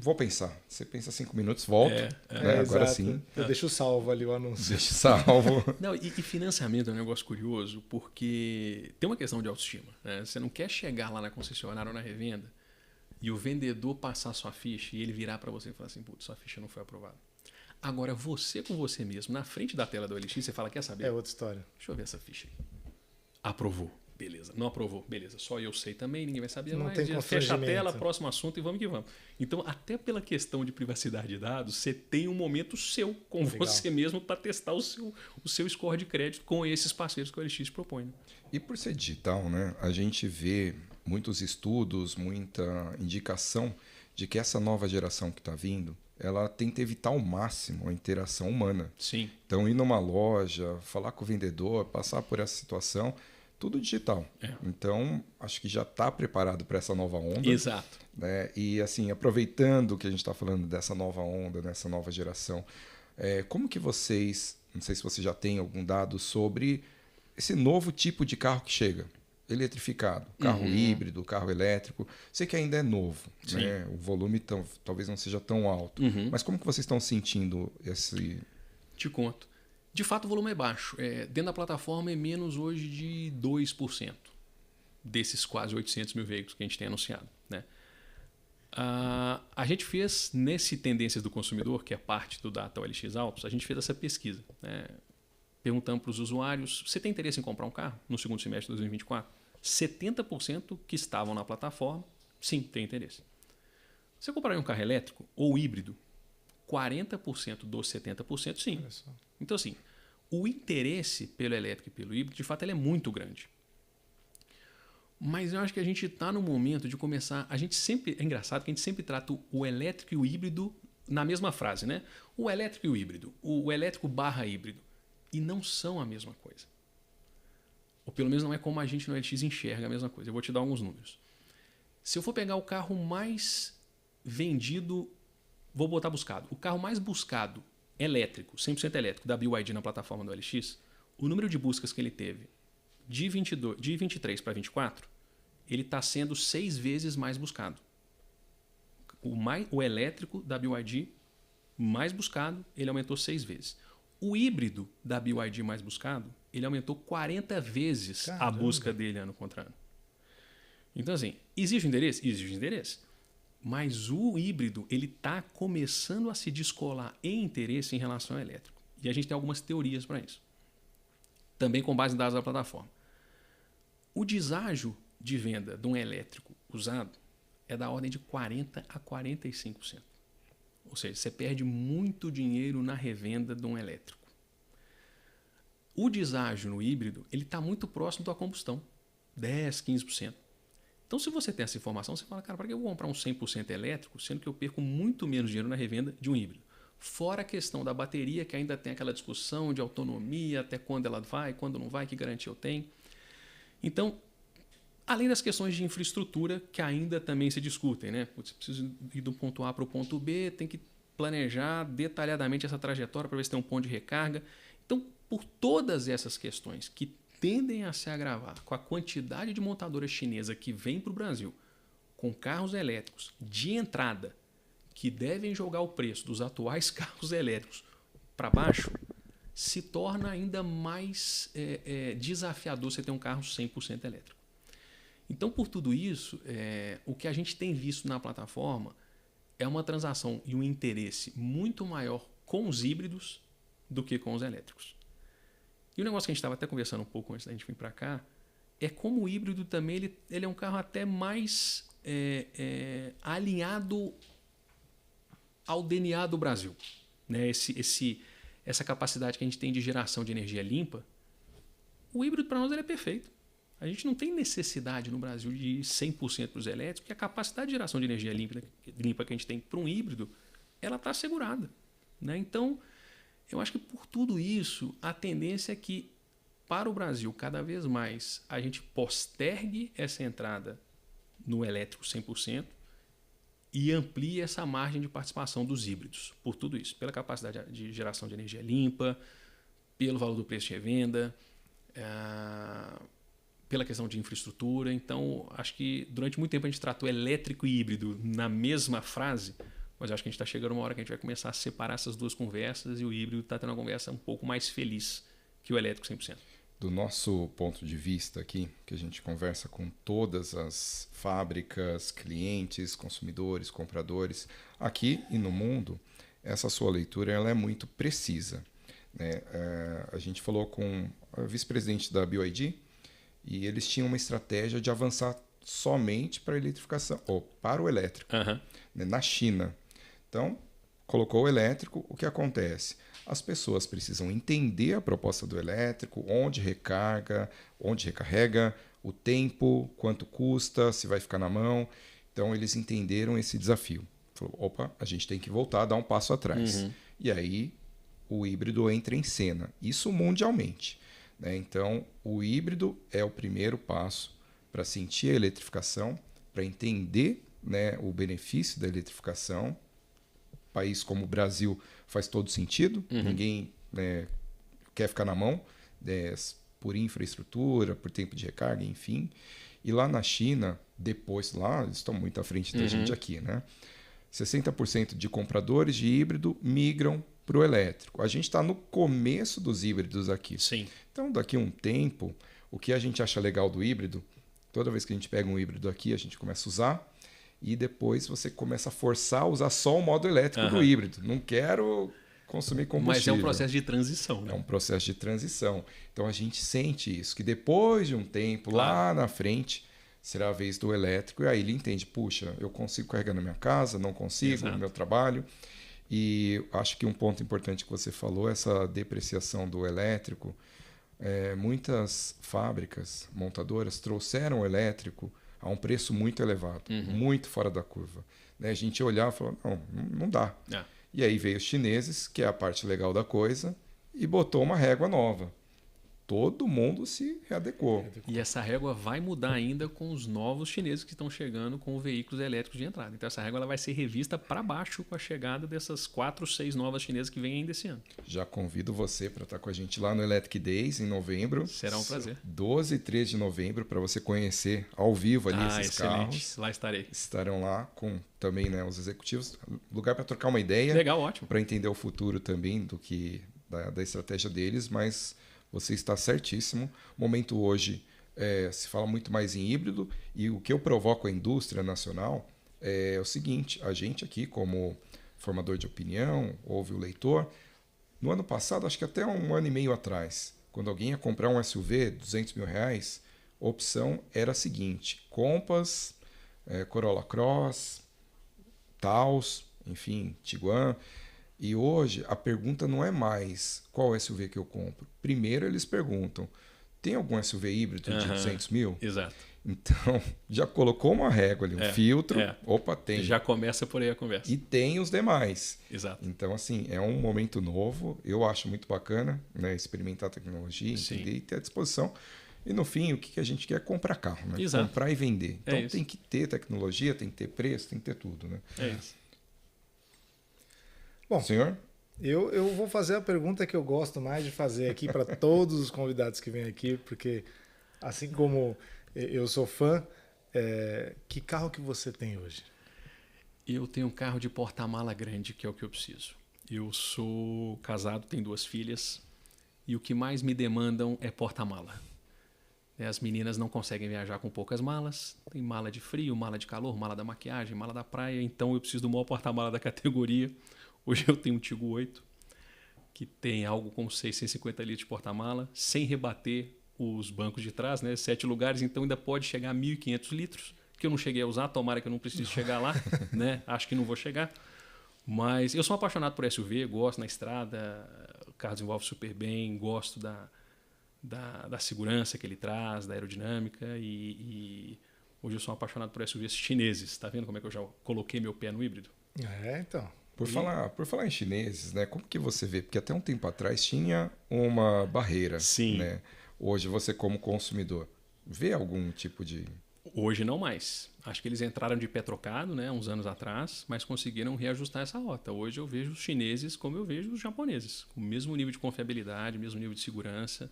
vou pensar. Você pensa 5 minutos, volta. Né? Agora sim. Eu deixo salvo ali o anúncio. Deixa salvo. Não, e financiamento é um negócio curioso, porque tem uma questão de autoestima. Né? Você não quer chegar lá na concessionária ou na revenda e o vendedor passar sua ficha e ele virar para você e falar assim, putz, sua ficha não foi aprovada. Agora, você com você mesmo, na frente da tela do OLX, você fala, quer saber? É outra história. Deixa eu ver essa ficha aí. Aprovou. Beleza. Não aprovou. Beleza. Só eu sei também, ninguém vai saber. Não tem fecha a tela, próximo assunto e vamos que vamos. Então, até pela questão de privacidade de dados, você tem um momento seu com você mesmo para testar o seu score de crédito com esses parceiros que o OLX propõe. Né? E por ser digital, né, a gente vê muitos estudos, muita indicação de que essa nova geração que está vindo, ela tenta evitar ao máximo a interação humana. Sim. Então, ir numa loja, falar com o vendedor, passar por essa situação, tudo digital. Então, acho que já está preparado para essa nova onda. Exato. Né? E assim, aproveitando que a gente está falando dessa nova onda, dessa nova geração, como que vocês, não sei se você já tem algum dado sobre esse novo tipo de carro que chega, eletrificado, carro híbrido, carro elétrico, sei que ainda é novo, né? O volume talvez não seja tão alto, mas como que vocês estão sentindo esse... Te conto. De fato, o volume é baixo. Dentro da plataforma é menos hoje de 2% desses quase 800 mil veículos que a gente tem anunciado. Né? A gente fez, nesse Tendências do Consumidor, que é parte do Data OLX Autos, a gente fez essa pesquisa. Né? Perguntando para os usuários, você tem interesse em comprar um carro no segundo semestre de 2024? 70% que estavam na plataforma, sim, tem interesse. Você compraria um carro elétrico ou híbrido? 40% dos 70%, sim. Então, assim, o interesse pelo elétrico e pelo híbrido, de fato, ele é muito grande. Mas eu acho que a gente está no momento de começar... É engraçado que a gente sempre trata o elétrico e o híbrido na mesma frase, né? O elétrico e o híbrido. O elétrico / híbrido. E não são a mesma coisa. Ou pelo menos não é como a gente no LX enxerga a mesma coisa. Eu vou te dar alguns números. Se eu for pegar o carro mais vendido... Vou botar buscado. O carro mais buscado elétrico, 100% elétrico, da BYD na plataforma do LX, o número de buscas que ele teve de 23 para 24, ele está sendo 6 vezes mais buscado. O elétrico da BYD mais buscado, ele aumentou 6 vezes. O híbrido da BYD mais buscado, ele aumentou 40 vezes a busca dele ano contra ano. Então, assim, existe interesse? Existe interesse. Mas o híbrido ele está começando a se descolar em interesse em relação ao elétrico. E a gente tem algumas teorias para isso. Também com base em dados da plataforma. O deságio de venda de um elétrico usado é da ordem de 40% a 45%. Ou seja, você perde muito dinheiro na revenda de um elétrico. O deságio no híbrido ele está muito próximo da combustão. 10%, 15%. Então, se você tem essa informação, você fala, cara, para que eu vou comprar um 100% elétrico, sendo que eu perco muito menos dinheiro na revenda de um híbrido? Fora a questão da bateria, que ainda tem aquela discussão de autonomia, até quando ela vai, quando não vai, que garantia eu tenho. Então, além das questões de infraestrutura, que ainda também se discutem, né? Você precisa ir do ponto A para o ponto B, tem que planejar detalhadamente essa trajetória para ver se tem um ponto de recarga. Então, por todas essas questões que tendem a se agravar com a quantidade de montadora chinesa que vem para o Brasil com carros elétricos de entrada que devem jogar o preço dos atuais carros elétricos para baixo, se torna ainda mais desafiador você ter um carro 100% elétrico. Então, por tudo isso, o que a gente tem visto na plataforma é uma transação e um interesse muito maior com os híbridos do que com os elétricos. E o negócio que a gente estava até conversando um pouco antes da gente vir para cá é como o híbrido também ele é um carro até mais alinhado ao DNA do Brasil. Né? Essa capacidade que a gente tem de geração de energia limpa, o híbrido para nós ele é perfeito. A gente não tem necessidade no Brasil de 100% para os elétricos, porque a capacidade de geração de energia limpa que a gente tem para um híbrido, ela está assegurada. Né? Então, eu acho que por tudo isso, a tendência é que, para o Brasil, cada vez mais, a gente postergue essa entrada no elétrico 100% e amplie essa margem de participação dos híbridos. Por tudo isso, pela capacidade de geração de energia limpa, pelo valor do preço de revenda, pela questão de infraestrutura. Então, acho que durante muito tempo a gente tratou elétrico e híbrido na mesma frase, mas acho que a gente está chegando uma hora que a gente vai começar a separar essas duas conversas e o híbrido está tendo uma conversa um pouco mais feliz que o elétrico 100%. Do nosso ponto de vista aqui, que a gente conversa com todas as fábricas, clientes, consumidores, compradores, aqui e no mundo, essa sua leitura ela é muito precisa. Né? A gente falou com a vice-presidente da BYD e eles tinham uma estratégia de avançar somente para a eletrificação, ou para o elétrico, né? Na China. Então, colocou o elétrico, o que acontece? As pessoas precisam entender a proposta do elétrico, onde recarga, onde recarrega, o tempo, quanto custa, se vai ficar na mão. Então, eles entenderam esse desafio. Falou, opa, a gente tem que voltar a dar um passo atrás. E aí, o híbrido entra em cena. Isso mundialmente. né? Então, o híbrido é o primeiro passo para sentir a eletrificação, para entender, né, o benefício da eletrificação. País como o Brasil faz todo sentido, ninguém, né, quer ficar na mão, né, por infraestrutura, por tempo de recarga, enfim. E lá na China, depois lá, eles estão muito à frente da gente aqui, né? 60% de compradores de híbrido migram para o elétrico. A gente está no começo dos híbridos aqui. Sim. Então, daqui a um tempo, o que a gente acha legal do híbrido, toda vez que a gente pega um híbrido aqui, a gente começa a usar e depois você começa a forçar a usar só o modo elétrico do híbrido. Não quero consumir combustível. Mas é um processo de transição, né? É um processo de transição. Então a gente sente isso, que depois de um tempo, lá na frente, será a vez do elétrico. E aí ele entende, puxa, eu consigo carregar na minha casa, não consigo, no meu trabalho. E acho que um ponto importante que você falou, essa depreciação do elétrico, muitas fábricas, montadoras, trouxeram o elétrico a um preço muito elevado, muito fora da curva. Né? A gente olhava e falou, não dá. E aí veio os chineses, que é a parte legal da coisa, e botou uma régua nova. Todo mundo se readequou. E essa régua vai mudar ainda com os novos chineses que estão chegando com veículos elétricos de entrada. Então essa régua ela vai ser revista para baixo com a chegada dessas 4, 6 novas chinesas que vêm ainda esse ano. Já convido você para estar com a gente lá no Electric Days em novembro. Será um prazer. 12 e 13 de novembro para você conhecer ao vivo ali esses carros. Lá estarei. Estarão lá com também, né, os executivos. Lugar para trocar uma ideia. Legal, ótimo. Para entender o futuro também da estratégia deles, mas você está certíssimo. O momento hoje se fala muito mais em híbrido e o que eu provoco à indústria nacional é o seguinte, a gente aqui como formador de opinião, ouve o leitor, no ano passado, acho que até um ano e meio atrás, quando alguém ia comprar um SUV, R$200 mil, a opção era a seguinte, Compass, Corolla Cross, Taos, enfim, Tiguan. E hoje a pergunta não é mais qual SUV que eu compro. Primeiro eles perguntam, tem algum SUV híbrido de 200 mil? Exato. Então, já colocou uma régua ali, um filtro. Opa, tem. Já começa por aí a conversa. E tem os demais. Exato. Então, assim, é um momento novo. Eu acho muito bacana, né, experimentar a tecnologia, entender e ter à disposição. E no fim, o que a gente quer é comprar carro, né? Exato. Comprar e vender. Então tem que ter tecnologia, tem que ter preço, tem que ter tudo, né? É isso. Bom, senhor? Eu vou fazer a pergunta que eu gosto mais de fazer aqui para todos os convidados que vêm aqui, porque assim como eu sou fã, que carro que você tem hoje? Eu tenho um carro de porta-mala grande, que é o que eu preciso. Eu sou casado, tenho 2 filhas, e o que mais me demandam é porta-mala. As meninas não conseguem viajar com poucas malas, tem mala de frio, mala de calor, mala da maquiagem, mala da praia, então eu preciso do maior porta-mala da categoria. Hoje eu tenho um Tigo 8, que tem algo como 650 litros de porta-mala, sem rebater os bancos de trás, né? 7 lugares, então ainda pode chegar a 1.500 litros, que eu não cheguei a usar, tomara que eu não precise chegar lá, né? Acho que não vou chegar. Mas eu sou apaixonado por SUV, gosto na estrada, o carro desenvolve super bem, gosto da segurança que ele traz, da aerodinâmica e hoje eu sou apaixonado por SUVs chineses. Tá vendo como é que eu já coloquei meu pé no híbrido? Então... Por falar em chineses, né? Como que você vê? Porque até um tempo atrás tinha uma barreira. Sim. Né? Hoje você, como consumidor, vê algum tipo de... Hoje não mais. Acho que eles entraram de pé trocado, né, uns anos atrás, mas conseguiram reajustar essa rota. Hoje eu vejo os chineses como eu vejo os japoneses, com o mesmo nível de confiabilidade, mesmo nível de segurança.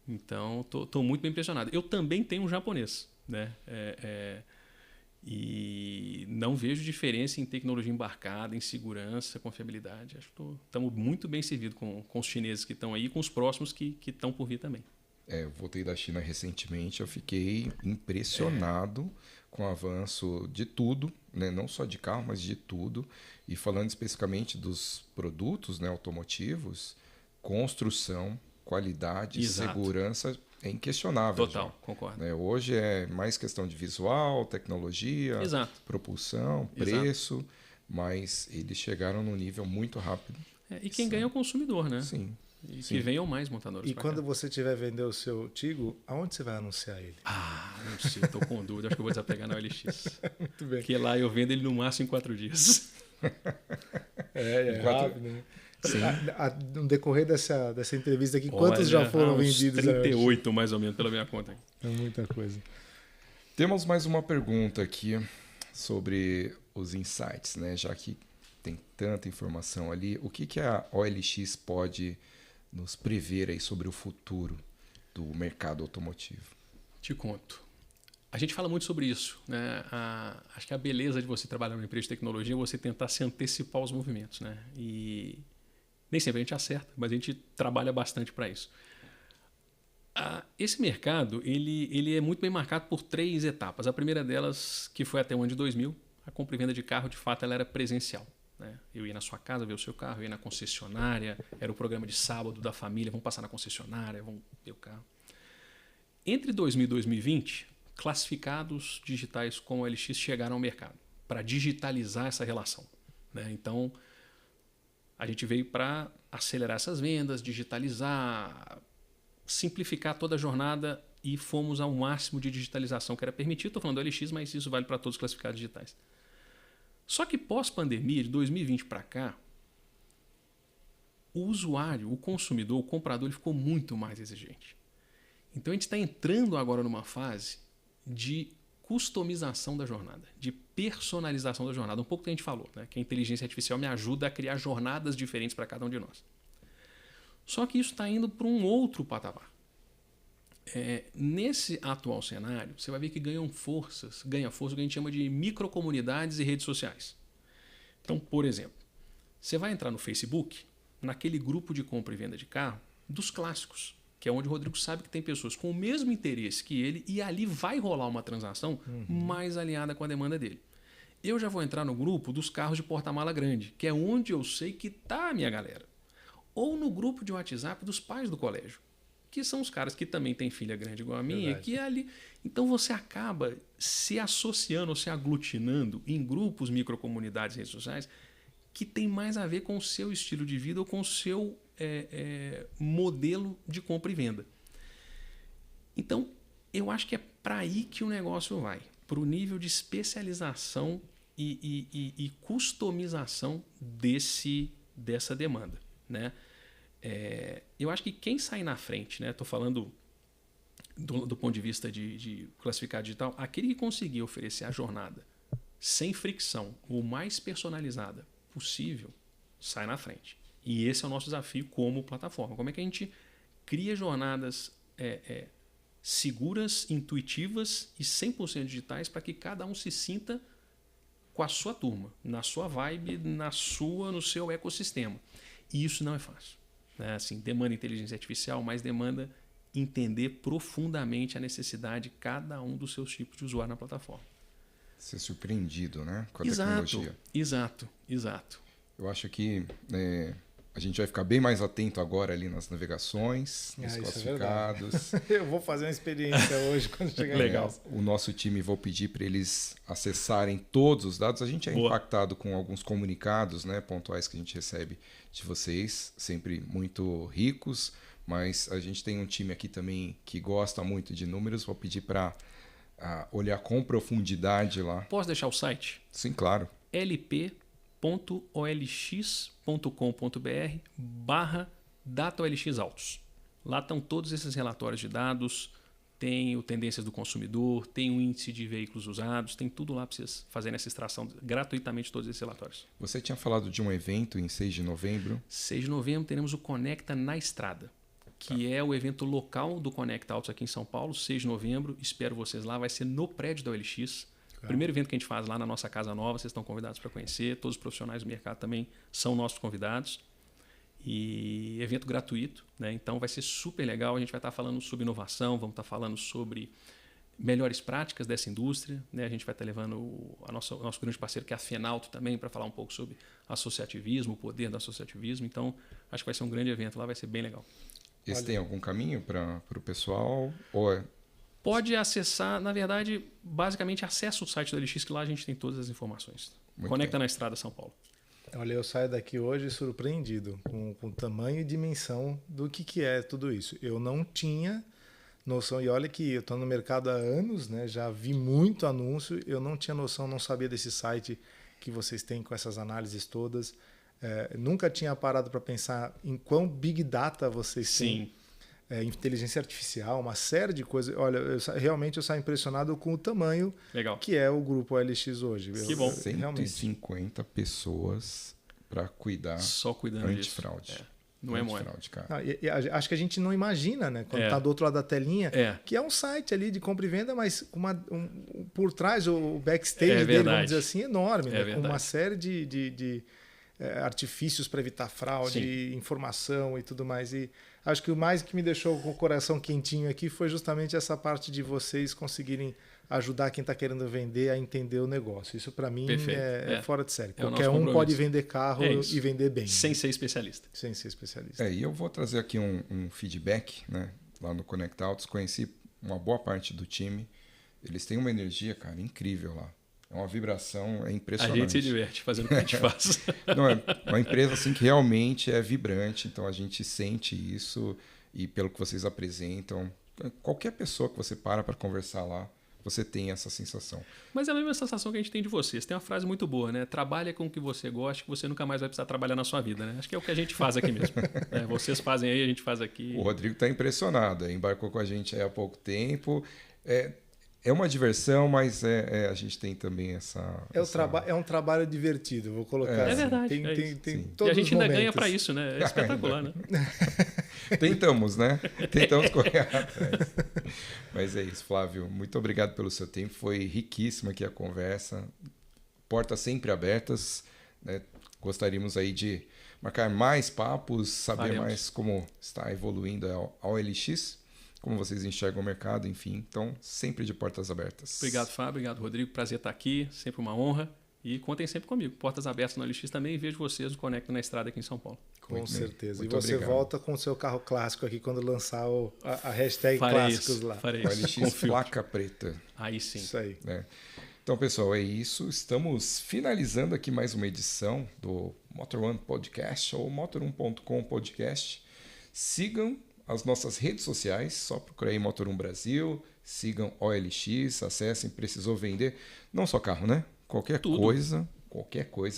Então, estou muito bem impressionado. Eu também tenho um japonês, né? E não vejo diferença em tecnologia embarcada, em segurança, confiabilidade. Acho que estamos muito bem servidos com os chineses que estão aí e com os próximos que estão por vir também. Eu voltei da China recentemente, eu fiquei impressionado com o avanço de tudo, né? Não só de carro, mas de tudo. E falando especificamente dos produtos, né, automotivos, construção, qualidade, Exato. Segurança é inquestionável. Total, já. concordo. Hoje é mais questão de visual, tecnologia, Exato. propulsão, preço, mas eles chegaram num nível muito rápido. E quem ganha é o consumidor, né? Sim. E que venham mais montadores. E quando você tiver vender o seu Tigo, aonde você vai anunciar ele? Não sei, estou com dúvida. Acho que eu vou desapegar na OLX. Muito bem. Porque lá eu vendo ele no máximo em 4 dias. Rápido, né? Sim. No decorrer dessa entrevista aqui, quantos já foram vendidos? 38, mais ou menos, pela minha conta. É muita coisa. Temos mais uma pergunta aqui sobre os insights, né? Já que tem tanta informação ali, o que a OLX pode nos prever aí sobre o futuro do mercado automotivo? Te conto. A gente fala muito sobre isso, né? Acho que a beleza de você trabalhar numa empresa de tecnologia é você tentar se antecipar aos movimentos, né? E nem sempre a gente acerta, mas a gente trabalha bastante para isso. Esse mercado ele é muito bem marcado por 3 etapas. A primeira delas, que foi até o ano de 2000, a compra e venda de carro, de fato, ela era presencial, né? Eu ia na sua casa ver o seu carro, eu ia na concessionária, era o programa de sábado da família, vamos passar na concessionária, vamos ver o carro. Entre 2000 e 2020, classificados digitais como a OLX chegaram ao mercado para digitalizar essa relação, né? Então, a gente veio para acelerar essas vendas, digitalizar, simplificar toda a jornada e fomos ao máximo de digitalização que era permitido. Estou falando do OLX, mas isso vale para todos os classificados digitais. Só que pós-pandemia, de 2020 para cá, o usuário, o consumidor, o comprador, ele ficou muito mais exigente. Então a gente está entrando agora numa fase de customização da jornada, de personalização da jornada. Um pouco que a gente falou, né? Que a inteligência artificial me ajuda a criar jornadas diferentes para cada um de nós. Só que isso está indo para um outro patamar. Nesse atual cenário, você vai ver que ganha força o que a gente chama de microcomunidades e redes sociais. Então, por exemplo, você vai entrar no Facebook, naquele grupo de compra e venda de carro, dos clássicos, que é onde o Rodrigo sabe que tem pessoas com o mesmo interesse que ele e ali vai rolar uma transação mais alinhada com a demanda dele. Eu já vou entrar no grupo dos carros de porta-mala grande, que é onde eu sei que está a minha galera. Ou no grupo de WhatsApp dos pais do colégio, que são os caras que também têm filha grande igual a minha, que é ali. Então você acaba se associando ou se aglutinando em grupos, microcomunidades, redes sociais, que tem mais a ver com o seu estilo de vida ou com o seu modelo de compra e venda. Então, eu acho que é para aí que o negócio vai, para o nível de especialização e customização dessa demanda, né? Eu acho que quem sai na frente, né? Estou falando do ponto de vista de classificar digital, aquele que conseguir oferecer a jornada sem fricção, o mais personalizada possível, sai na frente. E esse é o nosso desafio como plataforma. Como é que a gente cria jornadas seguras, intuitivas e 100% digitais para que cada um se sinta com a sua turma, na sua vibe, no seu ecossistema. E isso não é fácil, né? Assim, demanda inteligência artificial, mas demanda entender profundamente a necessidade de cada um dos seus tipos de usuário na plataforma. Ser surpreendido, né, com a tecnologia. Exato. Eu acho que a gente vai ficar bem mais atento agora ali nas navegações, nos classificados. Eu vou fazer uma experiência hoje quando chegar Legal. O nosso time, vou pedir para eles acessarem todos os dados. A gente é impactado com alguns comunicados, né, pontuais que a gente recebe de vocês, sempre muito ricos, mas a gente tem um time aqui também que gosta muito de números. Vou pedir para olhar com profundidade lá. Posso deixar o site? Sim, claro. lp.olx.com.br/DataOLXAutos. Lá estão todos esses relatórios de dados, tem o tendências do consumidor, tem o índice de veículos usados, tem tudo lá para vocês fazerem essa extração gratuitamente de todos esses relatórios. Você tinha falado de um evento em 6 de novembro. 6 de novembro teremos o Conecta na Estrada, que é o evento local do Conecta Autos aqui em São Paulo, 6 de novembro. Espero vocês lá, vai ser no prédio da OLX. Primeiro evento que a gente faz lá na nossa casa nova, vocês estão convidados para conhecer. Todos os profissionais do mercado também são nossos convidados. E evento gratuito, né? Então vai ser super legal. A gente vai estar falando sobre inovação, vamos estar falando sobre melhores práticas dessa indústria, né? A gente vai estar levando o nosso grande parceiro, que é a Fenalto, também, para falar um pouco sobre associativismo, o poder do associativismo. Então, acho que vai ser um grande evento lá, vai ser bem legal. Esse tem algum caminho para o pessoal? Ou Pode acessar, na verdade, basicamente acessa o site da OLX, que lá a gente tem todas as informações. Muito Conecta bem. na Estrada, São Paulo. Olha, eu saio daqui hoje surpreendido com o tamanho e dimensão do que é tudo isso. Eu não tinha noção, e olha que eu estou no mercado há anos, né? Já vi muito anúncio, eu não tinha noção, não sabia desse site que vocês têm com essas análises todas. Nunca tinha parado para pensar em quão big data vocês têm. Sim. Inteligência artificial, uma série de coisas. Olha, realmente eu saio impressionado com o tamanho que é o grupo OLX hoje. Que bom. 150 pessoas para cuidar só cuidando antifraude. Disso. Não é mole. Cara. Acho que a gente não imagina, né? Quando está do outro lado da telinha, que é um site ali de compra e venda, mas por trás, o backstage dele, vamos dizer assim, enorme, né? Com uma série de artifícios para evitar fraude, informação e tudo mais. E acho que o mais que me deixou com o coração quentinho aqui foi justamente essa parte de vocês conseguirem ajudar quem está querendo vender a entender o negócio. Isso para mim é fora de série. Qualquer um pode vender carro e vender bem. Sem ser especialista. Sem ser especialista. E eu vou trazer aqui um feedback, né? Lá no Conect Autos. Conheci uma boa parte do time. Eles têm uma energia, cara, incrível lá. É uma vibração, é impressionante. A gente se diverte fazendo o que a gente faz. Não, é uma empresa assim, que realmente é vibrante, então a gente sente isso e pelo que vocês apresentam, qualquer pessoa que você para conversar lá, você tem essa sensação. Mas é a mesma sensação que a gente tem de vocês. Tem uma frase muito boa, né? Trabalha com o que você gosta, que você nunca mais vai precisar trabalhar na sua vida, né? Acho que é o que a gente faz aqui mesmo. Vocês fazem aí, a gente faz aqui. O Rodrigo está impressionado, embarcou com a gente há pouco tempo. É uma diversão, mas a gente tem também essa... É um trabalho divertido, vou colocar assim. É verdade. Tem todos e a gente ainda ganha para isso, né? É espetacular, né? Tentamos, né? Tentamos correr atrás. Mas é isso, Flávio. Muito obrigado pelo seu tempo. Foi riquíssima aqui a conversa. Portas sempre abertas. Né? Gostaríamos aí de marcar mais papos, saber mais como está evoluindo a OLX. Como vocês enxergam o mercado, enfim. Então, sempre de portas abertas. Obrigado, Fábio. Obrigado, Rodrigo. Prazer estar aqui. Sempre uma honra. E contem sempre comigo. Portas abertas no OLX também. E vejo vocês no Conecta na Estrada aqui em São Paulo. Com certeza. E você volta com o seu carro clássico aqui quando lançar a hashtag clássicos lá. Farei isso. OLX placa preta. Aí sim. Isso aí. Então, pessoal, é isso. Estamos finalizando aqui mais uma edição do Motor One Podcast ou motor1.com podcast. Sigam as nossas redes sociais, só procurar aí Motor 1 Brasil, sigam OLX, acessem, precisou vender, não só carro, né? Qualquer coisa,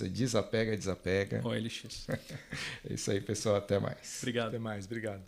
desapega. OLX. É isso aí, pessoal, até mais. Obrigado. Até mais, obrigado.